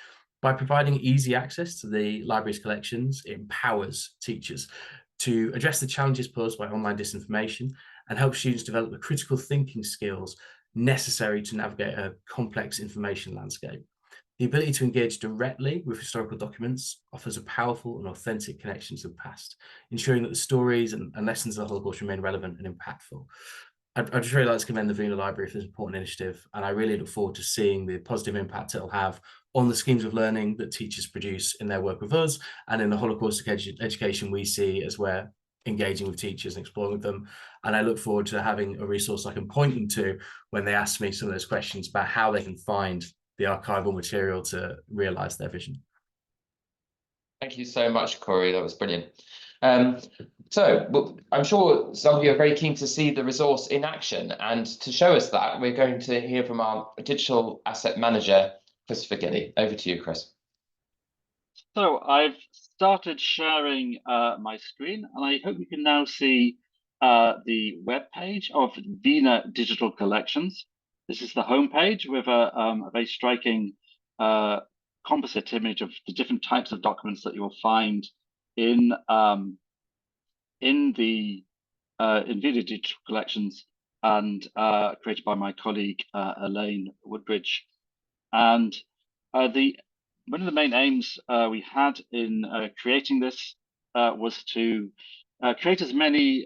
By providing easy access to the library's collections, it empowers teachers to address the challenges posed by online disinformation and help students develop the critical thinking skills necessary to navigate a complex information landscape. The ability to engage directly with historical documents offers a powerful and authentic connection to the past, ensuring that the stories and lessons of the Holocaust remain relevant and impactful. I'd just really like to commend the Wiener Library for this important initiative, and I really look forward to seeing the positive impact it'll have on the schemes of learning that teachers produce in their work with us and in the Holocaust education we see as we're engaging with teachers and exploring with them. And I look forward to having a resource I can point them to when they ask me some of those questions about how they can find the archival material to realise their vision. Thank you so much, Corey. That was brilliant. So I'm sure some of you are very keen to see the resource in action, and to show us that, we're going to hear from our digital asset manager, Chris Gilly. Over to you, Chris. So I've started sharing my screen, and I hope you can now see the web page of Wiener Digital Collections. This is the homepage with a very striking composite image of the different types of documents that you'll find in Wiener Digital Collections, and created by my colleague Elaine Woodbridge. And one of the main aims we had in creating this was to create as many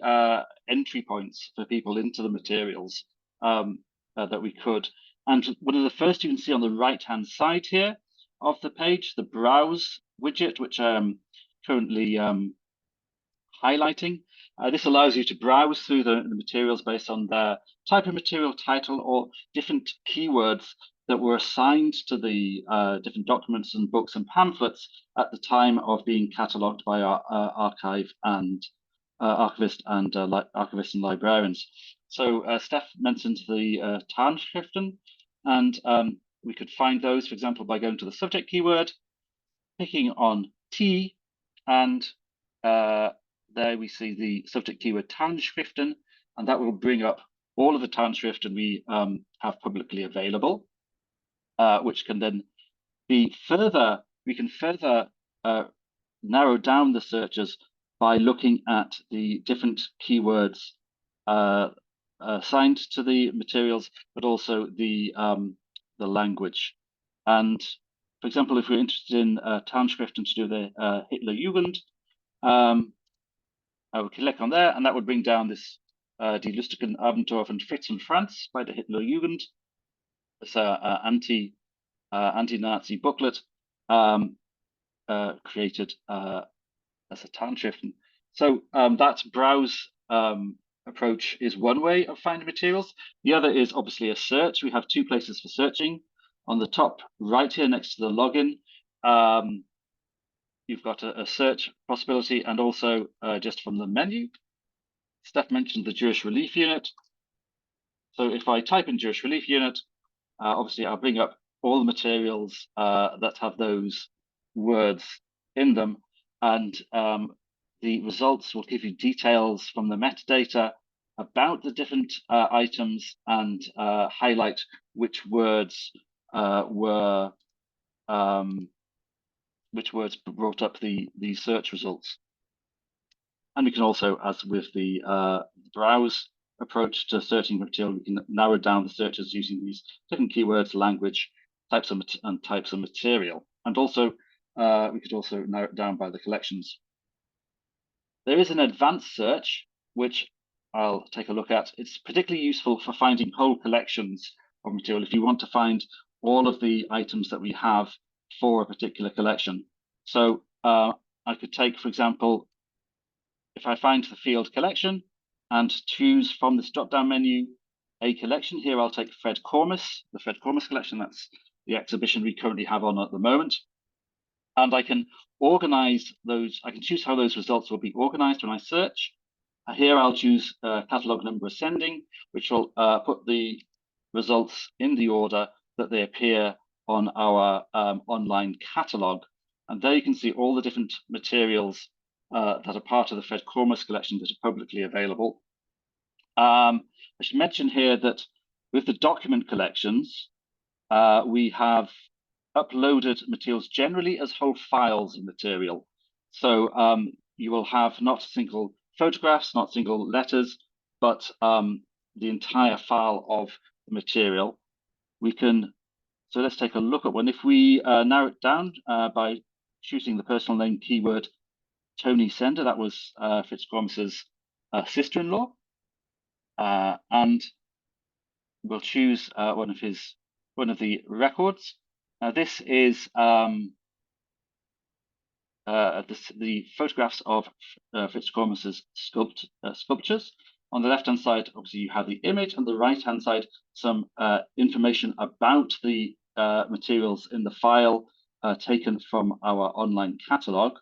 entry points for people into the materials that we could. And one of the first you can see on the right-hand side here of the page, the Browse widget, which I'm currently highlighting. This allows you to browse through the materials based on their type of material, title, or different keywords that were assigned to the different documents and books and pamphlets at the time of being catalogued by our archivists and librarians. So Steph mentioned the Tarnschriften, and we could find those, for example, by going to the subject keyword, picking on T, and there we see the subject keyword Tarnschriften, and that will bring up all of the Tarnschriften we have publicly available, which can then be we can further narrow down the searches by looking at the different keywords assigned to the materials, but also the language. And for example, if we're interested in Tarnschriften to do the Hitler Jugend, I would click on there, and that would bring down this Die lustigen Abenteuer von Fritz und Franz by the Hitler Jugend. It's an anti-Nazi booklet created as a Tarnschriften. So that browse approach is one way of finding materials. The other is obviously a search. We have two places for searching. On the top right here next to the login, you've got a search possibility, and also just from the menu. Steph mentioned the Jewish Relief Unit. So if I type in Jewish Relief Unit, obviously I'll bring up all the materials that have those words in them, and the results will give you details from the metadata about the different items, and highlight which words brought up the search results. And we can also, as with the browse approach to searching material, we can narrow down the searches using these different keywords, language, types of material. And also, we could also narrow it down by the collections. There is an advanced search, which I'll take a look at. It's particularly useful for finding whole collections of material if you want to find all of the items that we have for a particular collection. So I could take, for example, if I find the field collection and choose from this drop-down menu a collection, here I'll take Fred Cormus, the Fred Cormus collection. That's the exhibition we currently have on at the moment. And I can organize those, I can choose how those results will be organized when I search. Here I'll choose catalog number ascending, which will put the results in the order that they appear on our online catalog. And there you can see all the different materials that are part of the Fred Cormus collection that are publicly available. I should mention here that with the document collections, we have uploaded materials generally as whole files of material. So you will have not single photographs, not single letters, but the entire file of the material. So let's take a look at one. If we narrow it down by choosing the personal name keyword Tony Sender, that was Fitzgromus's sister-in-law, and we'll choose one of the records. This is the photographs of Fitzgromus's sculptures. On the left-hand side, obviously, you have the image. On the right-hand side, some information about the materials in the file taken from our online catalog.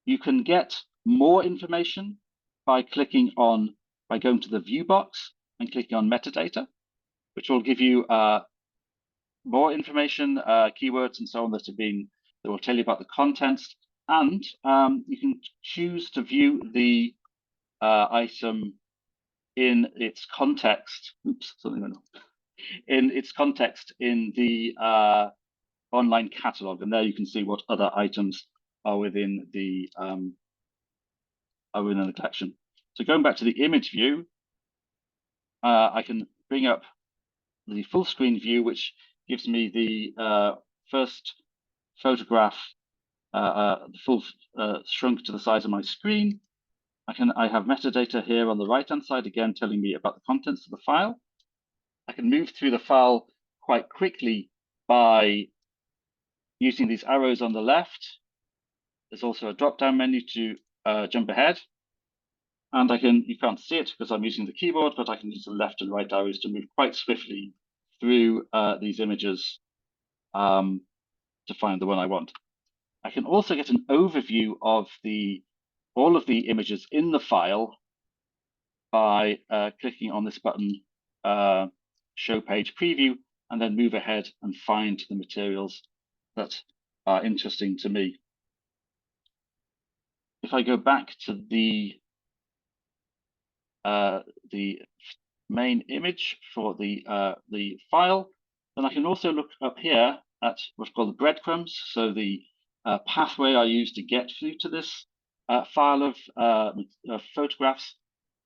You can get more information by going to the view box and clicking on metadata, which will give you more information, keywords, and so on that will tell you about the contents. And you can choose to view the item in its context. Oops, something went on. In its context in the online catalog, and there you can see what other items are within the collection. So going back to the image view, I can bring up the full screen view, which gives me the first photograph, the full shrunk to the size of my screen. I have metadata here on the right-hand side, again, telling me about the contents of the file. I can move through the file quite quickly by using these arrows on the left. There's also a drop-down menu to jump ahead. And you can't see it because I'm using the keyboard, but I can use the left and right arrows to move quite swiftly through these images to find the one I want. I can also get an overview of all of the images in the file by clicking on this button, Show Page Preview, and then move ahead and find the materials that are interesting to me. If I go back to the main image for the file, then I can also look up here at what's called the breadcrumbs. So the pathway I use to get through to this file of photographs,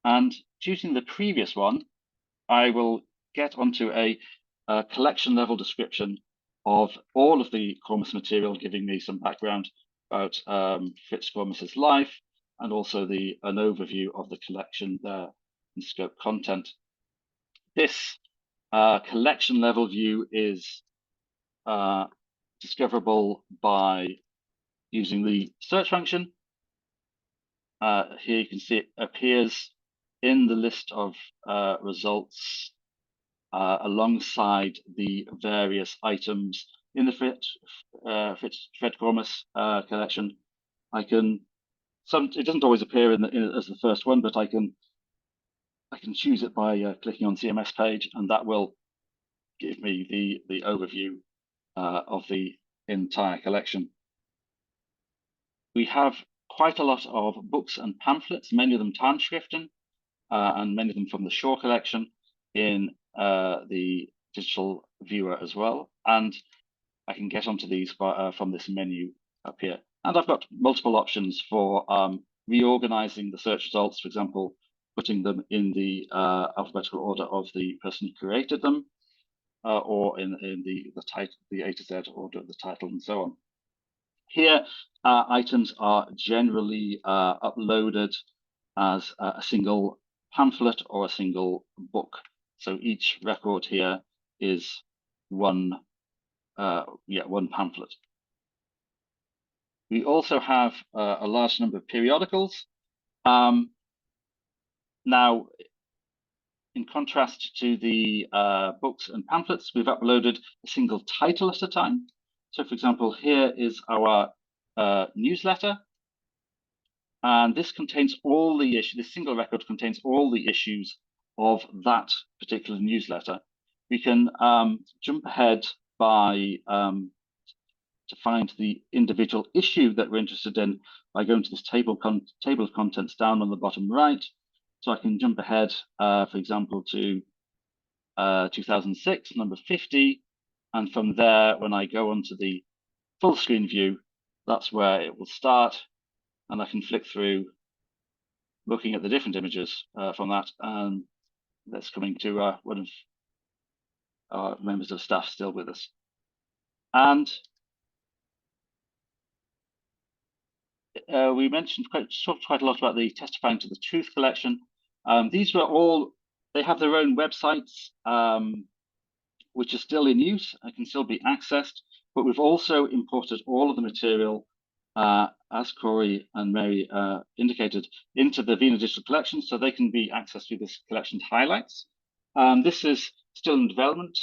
and choosing the previous one, I will get onto a collection level description of all of the Cormus material, giving me some background about Fitzgromus's life, and also an overview of the collection there in scope content. This collection level view is discoverable by using the search function. Here you can see it appears in the list of results alongside the various items in the Fitzgromus collection. It doesn't always appear as the first one, but I can choose it by clicking on CMS page, and that will give me the overview of the entire collection. We have quite a lot of books and pamphlets, many of them Tarnschriften, and many of them from the Shaw collection in the digital viewer as well. And I can get onto these from this menu up here. And I've got multiple options for reorganizing the search results, for example, putting them in the alphabetical order of the person who created them, or in the title, the A to Z order of the title, and so on. Here, items are generally uploaded as a single pamphlet or a single book. So each record here is one pamphlet. We also have a large number of periodicals. Now, in contrast to the books and pamphlets, we've uploaded a single title at a time. So, for example, here is our newsletter, and this contains all the issues. This single record contains all the issues of that particular newsletter. We can jump ahead to find the individual issue that we're interested in by going to this table of contents down on the bottom right. So I can jump ahead, for example, to 2006, number 50, And from there, when I go onto the full screen view, that's where it will start. And I can flick through, looking at the different images from that. And that's coming to one of our members of staff still with us. And we mentioned quite a lot about the Testifying to the Truth collection. These were all, they have their own websites, which are still in use and can still be accessed. But we've also imported all of the material, as Corey and Mary indicated, into the Wiener Digital Collections, so they can be accessed through this collection highlights. This is still in development.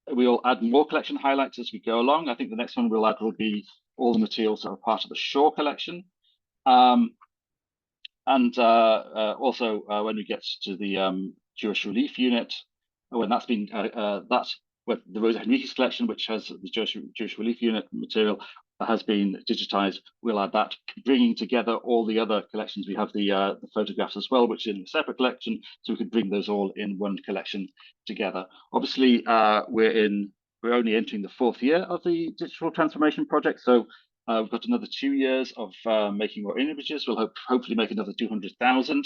We'll add more collection highlights as we go along. I think the next one we'll add will be all the materials that are part of the Shaw collection. Also, when we get to the Jewish Relief Unit, when that's been the Rosa Henriquez collection, which has the Jewish Relief Unit material that has been digitized, we'll add that, bringing together all the other collections. We have the photographs as well, which is in a separate collection, so we could bring those all in one collection together. Obviously, we're only entering the 4th year of the digital transformation project, so we've got another 2 years of making more images. We'll hopefully make another 200,000,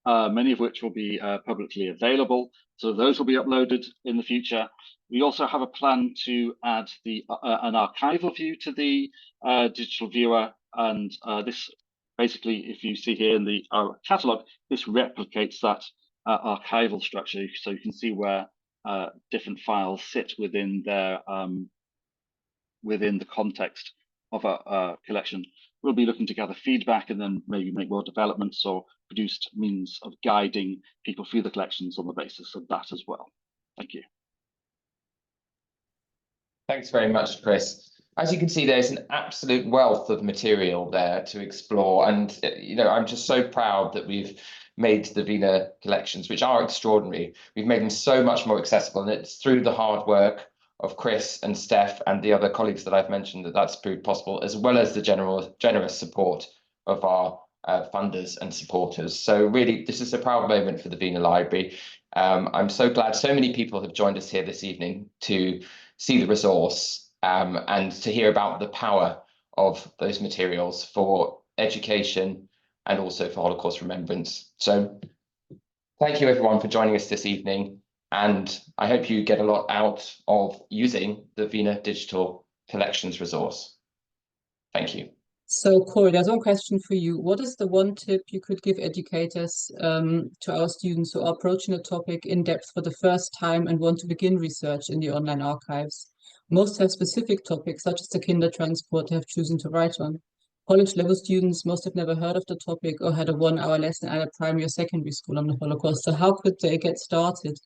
many of which will be publicly available. So those will be uploaded in the future. We also have a plan to add an archival view to the digital viewer. And this basically, if you see here in our catalog, this replicates that archival structure. So you can see where different files sit within their within the context of a collection. We'll be looking to gather feedback and then maybe make more developments or produced means of guiding people through the collections on the basis of that as well. Thank you. Thanks very much, Chris. As you can see, there's an absolute wealth of material there to explore. And, I'm just so proud that we've made the Wiener collections, which are extraordinary. We've made them so much more accessible, and it's through the hard work of Chris and Steph and the other colleagues that I've mentioned that's proved possible, as well as the generous support of our funders and supporters. So really, this is a proud moment for the Wiener Library. I'm so glad so many people have joined us here this evening to see the resource and to hear about the power of those materials for education and also for Holocaust remembrance. So thank you everyone for joining us this evening. And I hope you get a lot out of using the Wiener Digital Collections resource. Thank you. So, Corey, there's one question for you. What is the one tip you could give educators to our students who are approaching a topic in depth for the first time and want to begin research in the online archives? Most have specific topics, such as the Kindertransport they have chosen to write on. College-level students, most have never heard of the topic or had a 1-hour lesson at a primary or secondary school on the Holocaust. So how could they get started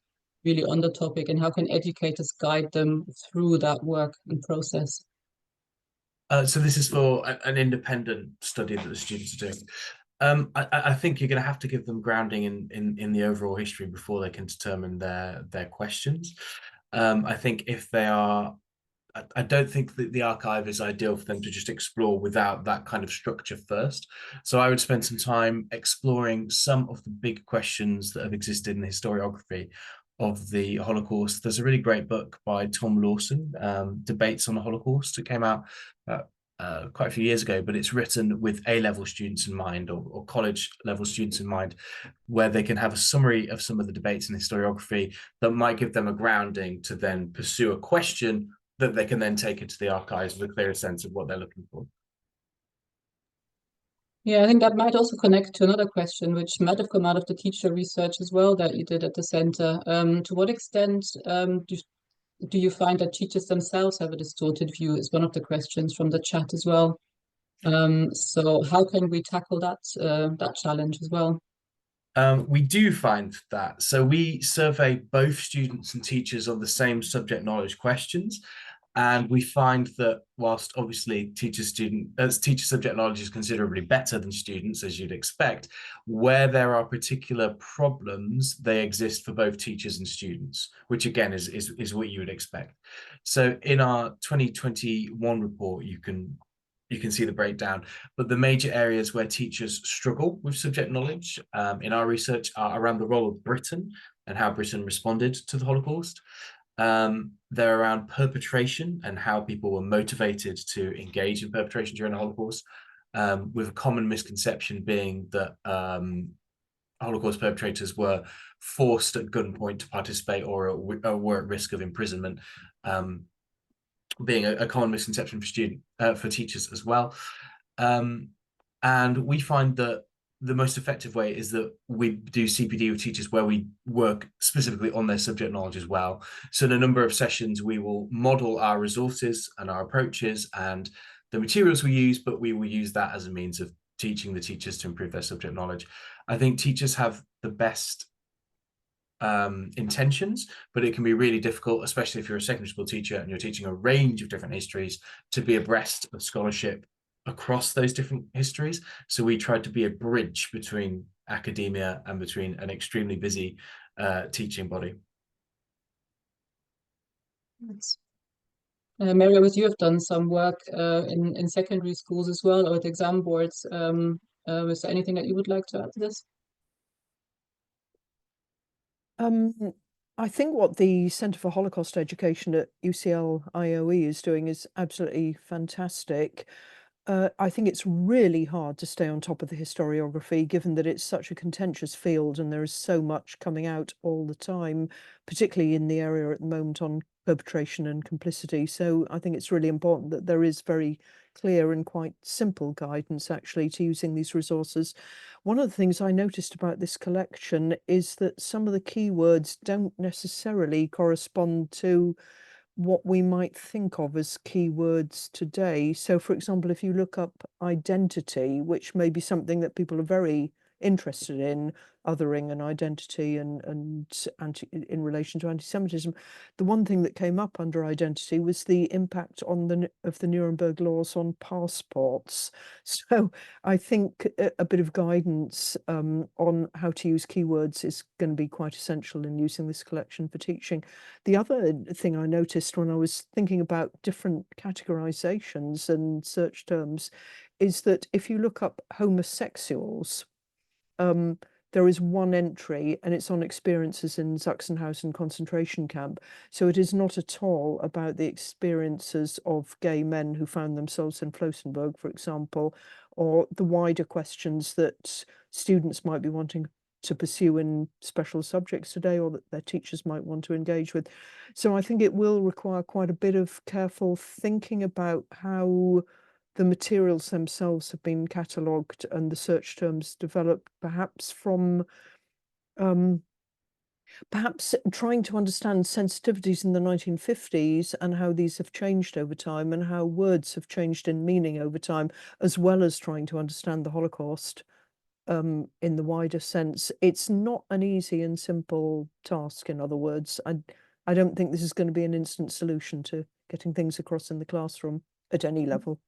really on the topic, and how can educators guide them through that work and process? So this is for an independent study that the students are doing. I think you're going to have to give them grounding in the overall history before they can determine their questions. I think if they are, I don't think that the archive is ideal for them to just explore without that kind of structure first. So I would spend some time exploring some of the big questions that have existed in the historiography of the Holocaust. There's a really great book by Tom Lawson, Debates on the Holocaust. It came out quite a few years ago, but it's written with A-level students in mind or college-level students in mind, where they can have a summary of some of the debates in historiography that might give them a grounding to then pursue a question that they can then take into the archives with a clearer sense of what they're looking for. Yeah, I think that might also connect to another question, which might have come out of the teacher research as well that you did at the center. To what extent do you find that teachers themselves have a distorted view? Is one of the questions from the chat as well. So how can we tackle that challenge as well? We do find that. So we survey both students and teachers on the same subject knowledge questions. And we find that whilst obviously teacher subject knowledge is considerably better than students, as you'd expect, where there are particular problems, they exist for both teachers and students, which again is what you would expect. So in our 2021 report, you can see the breakdown, but the major areas where teachers struggle with subject knowledge in our research are around the role of Britain and how Britain responded to the Holocaust. They're around perpetration and how people were motivated to engage in perpetration during the Holocaust, with a common misconception being that Holocaust perpetrators were forced at gunpoint to participate or were at risk of imprisonment, being a common misconception for teachers as well. And we find that the most effective way is that we do CPD with teachers where we work specifically on their subject knowledge as well. So in a number of sessions, we will model our resources and our approaches and the materials we use, but we will use that as a means of teaching the teachers to improve their subject knowledge. I think teachers have the best intentions, but it can be really difficult, especially if you're a secondary school teacher and you're teaching a range of different histories, to be abreast of scholarship across those different histories. So we tried to be a bridge between academia and between an extremely busy teaching body. Mary, you have done some work in secondary schools as well, or at exam boards. Was there anything that you would like to add to this? I think what the Centre for Holocaust Education at UCL IOE is doing is absolutely fantastic. I think it's really hard to stay on top of the historiography, given that it's such a contentious field and there is so much coming out all the time, particularly in the area at the moment on perpetration and complicity. So I think it's really important that there is very clear and quite simple guidance actually to using these resources. One of the things I noticed about this collection is that some of the keywords don't necessarily correspond to what we might think of as keywords today. So, for example, if you look up identity, which may be something that people are very interested in, othering an identity and in relation to anti-Semitism, the one thing that came up under identity was the impact on the Nuremberg laws on passports. So I think a bit of guidance on how to use keywords is going to be quite essential in using this collection for teaching. The other thing I noticed when I was thinking about different categorizations and search terms is that if you look up homosexuals, there is one entry and it's on experiences in Sachsenhausen concentration camp. So it is not at all about the experiences of gay men who found themselves in Flossenburg, for example, or the wider questions that students might be wanting to pursue in special subjects today or that their teachers might want to engage with. So I think it will require quite a bit of careful thinking about how the materials themselves have been catalogued and the search terms developed, perhaps from perhaps trying to understand sensitivities in the 1950s and how these have changed over time and how words have changed in meaning over time, as well as trying to understand the Holocaust in the wider sense. It's not an easy and simple task, in other words. I don't think this is going to be an instant solution to getting things across in the classroom at any level.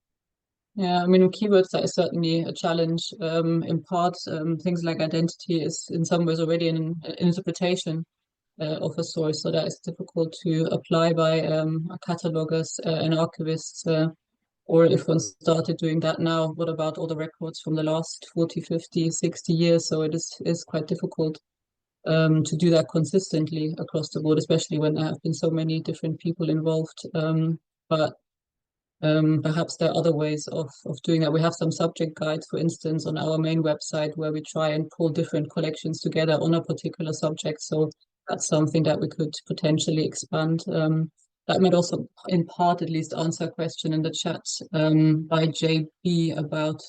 Yeah, I mean, keywords, that is certainly a challenge. In part, things like identity is in some ways already an interpretation of a source, so that is difficult to apply by catalogers and archivists. Or if one started doing that now, what about all the records from the last 40, 50, 60 years? So it is quite difficult to do that consistently across the board, especially when there have been so many different people involved. But perhaps there are other ways of doing that. We have some subject guides, for instance, on our main website where we try and pull different collections together on a particular subject. So that's something that we could potentially expand. That might also, in part at least, answer a question in the chat by JB about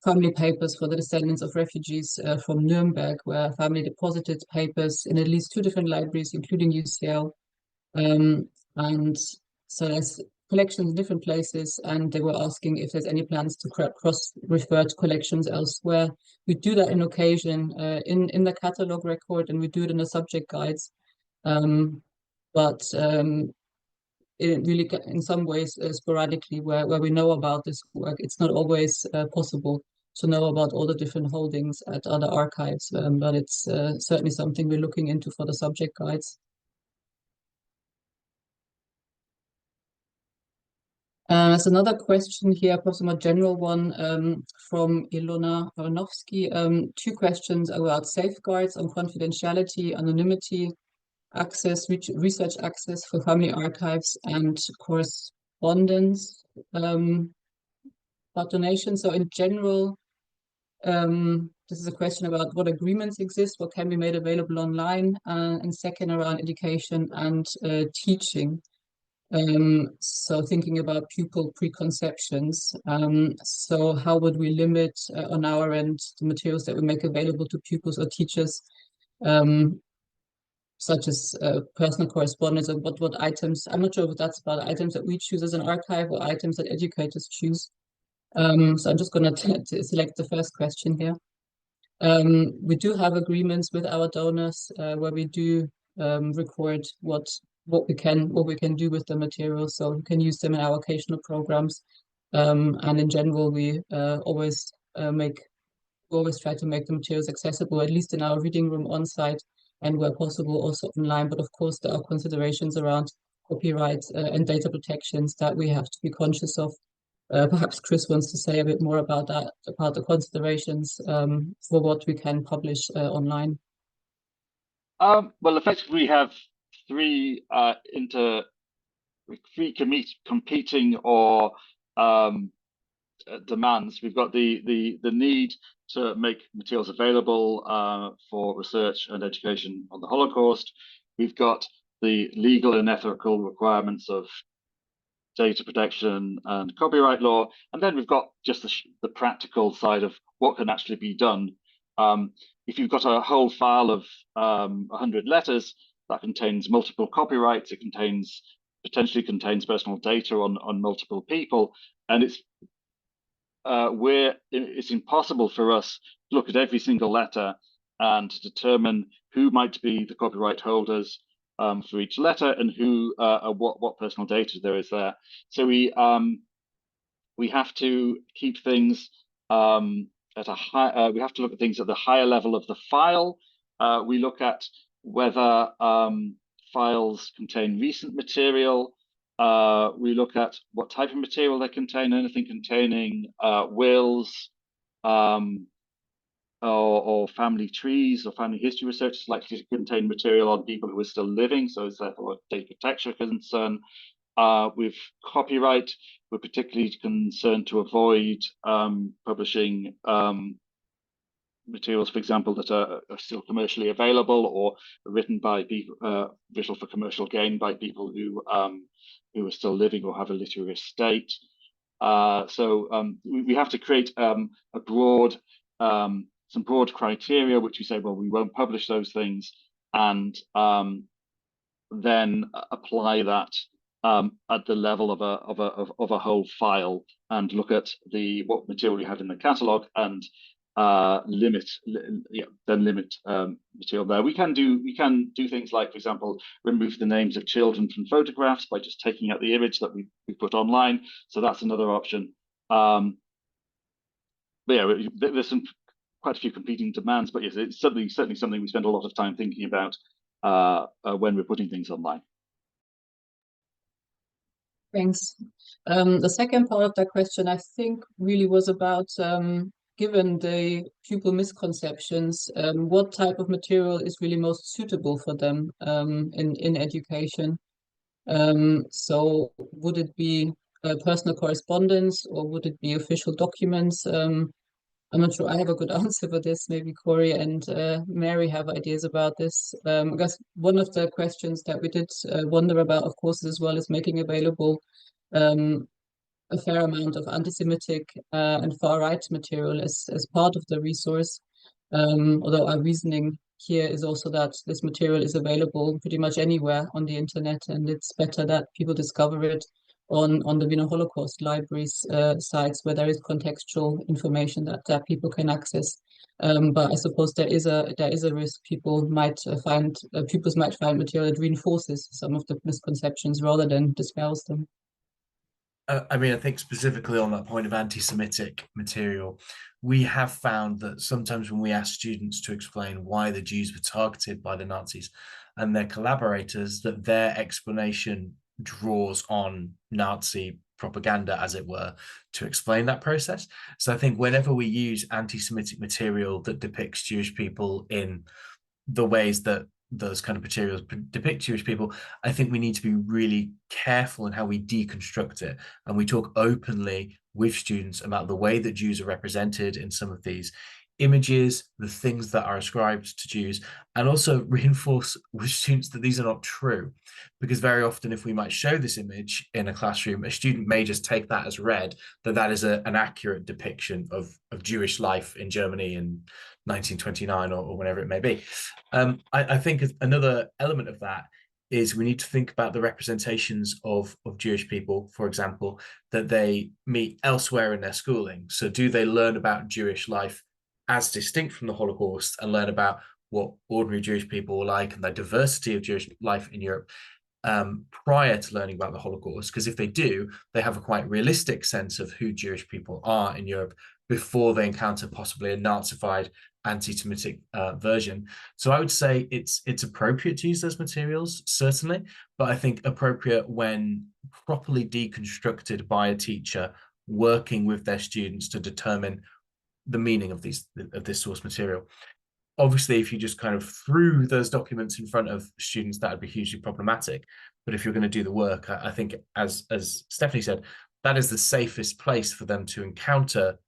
family papers for the descendants of refugees from Nuremberg, where family deposited papers in at least 2 different libraries, including UCL. And so there's collections in different places, and they were asking if there's any plans to cross-refer to collections elsewhere. We do that in occasion in the catalog record, and we do it in the subject guides. But it really, in some ways, sporadically, where we know about this work, it's not always possible to know about all the different holdings at other archives, but it's certainly something we're looking into for the subject guides. There's another question here, perhaps a more general one, from Ilona Aronofsky. 2 questions about safeguards on confidentiality, anonymity, research access for family archives, and correspondence about donations. So in general, this is a question about what agreements exist, what can be made available online, and second around education and teaching. So thinking about pupil preconceptions. So how would we limit on our end the materials that we make available to pupils or teachers, such as personal correspondence, and what items, I'm not sure if that's about items that we choose as an archive or items that educators choose. So I'm just going to select the first question here. We do have agreements with our donors where we do record what we can do with the materials, so we can use them in our occasional programs. And in general, we always try to make the materials accessible, at least in our reading room on site, and where possible also online. But of course, there are considerations around copyright and data protections that we have to be conscious of. Perhaps Chris wants to say a bit more about that, about the considerations for what we can publish online. Well, effectively, we have three competing or demands. We've got the need to make materials available for research and education on the Holocaust. We've got the legal and ethical requirements of data protection and copyright law, and then we've got just the practical side of what can actually be done. If you've got a whole file of 100 letters that contains multiple copyrights, it potentially contains personal data on multiple people, and it's impossible for us to look at every single letter and to determine who might be the copyright holders for each letter and who what personal data there is there. So we have to keep things at a high. We have to look at things at the higher level of the file. We look at whether files contain recent material. We look at what type of material they contain. Anything containing wills, or family trees or family history research is likely to contain material on people who are still living, so it's therefore a data protection concern. With copyright, we're particularly concerned to avoid publishing materials, for example, that are still commercially available or written by people, written for commercial gain by people who are still living or have a literary estate. So we have to create some broad criteria, which we say, well, we won't publish those things, and then apply that at the level of a whole file, and look at what material we have in the catalogue, and limit material there. We can do things like, for example, remove the names of children from photographs by just taking out the image that we put online. So that's another option. But yeah, there's quite a few competing demands, but yes, it's certainly something we spend a lot of time thinking about when we're putting things online. Thanks. The second part of that question, I think, really was about, given the pupil misconceptions, what type of material is really most suitable for them in education? So would it be personal correspondence, or would it be official documents? I'm not sure I have a good answer for this. Maybe Corey and Mary have ideas about this. I guess one of the questions that we did wonder about, of course, as well, is making available a fair amount of anti-Semitic and far-right material as part of the resource. Although our reasoning here is also that this material is available pretty much anywhere on the internet, and it's better that people discover it on the Wiener Holocaust Library's sites, where there is contextual information that people can access. But I suppose there is a risk pupils might find material that reinforces some of the misconceptions rather than dispels them. I mean, I think specifically on that point of anti-Semitic material, we have found that sometimes when we ask students to explain why the Jews were targeted by the Nazis and their collaborators, that their explanation draws on Nazi propaganda, as it were, to explain that process. So I think whenever we use anti-Semitic material that depicts Jewish people in the ways that those kind of materials depict Jewish people, I think we need to be really careful in how we deconstruct it. And we talk openly with students about the way that Jews are represented in some of these images, the things that are ascribed to Jews, and also reinforce with students that these are not true. Because very often, if we might show this image in a classroom, a student may just take that as read, that that is an accurate depiction of Jewish life in Germany in 1929 or whenever it may be. I think another element of that is we need to think about the representations of Jewish people, for example, that they meet elsewhere in their schooling. So do they learn about Jewish life as distinct from the Holocaust and learn about what ordinary Jewish people were like and the diversity of Jewish life in Europe prior to learning about the Holocaust? Because if they do, they have a quite realistic sense of who Jewish people are in Europe before they encounter possibly a Nazified anti-Semitic version. So I would say it's appropriate to use those materials, certainly, but I think appropriate when properly deconstructed by a teacher working with their students to determine the meaning of this source material. Obviously, if you just kind of threw those documents in front of students, that would be hugely problematic. But if you're going to do the work, I think, as Stephanie said, that is the safest place for them to encounter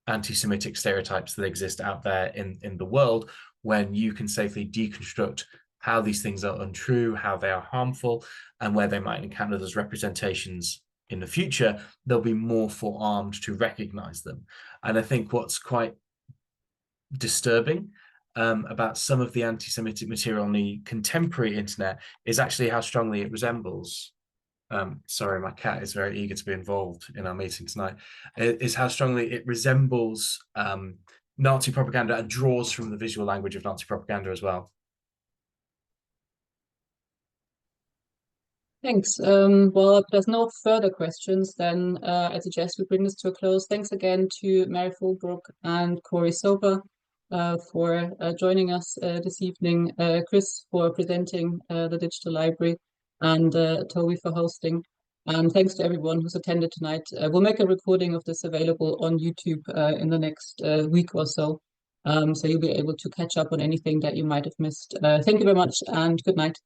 anti-Semitic stereotypes that exist out there in the world, when you can safely deconstruct how these things are untrue, how they are harmful, and where they might encounter those representations in the future, they'll be more forearmed to recognize them. And I think what's quite disturbing about some of the anti-Semitic material on the contemporary internet is actually how strongly it resembles, sorry, my cat is very eager to be involved in our meeting tonight, is how strongly it resembles Nazi propaganda and draws from the visual language of Nazi propaganda as well. Thanks. Well, if there's no further questions, then I suggest we bring this to a close. Thanks again to Mary Fulbrook and Corey Soper for joining us this evening, Chris for presenting the digital library, and Toby for hosting. And thanks to everyone who's attended tonight. We'll make a recording of this available on YouTube in the next week or so. So you'll be able to catch up on anything that you might have missed. Thank you very much and good night.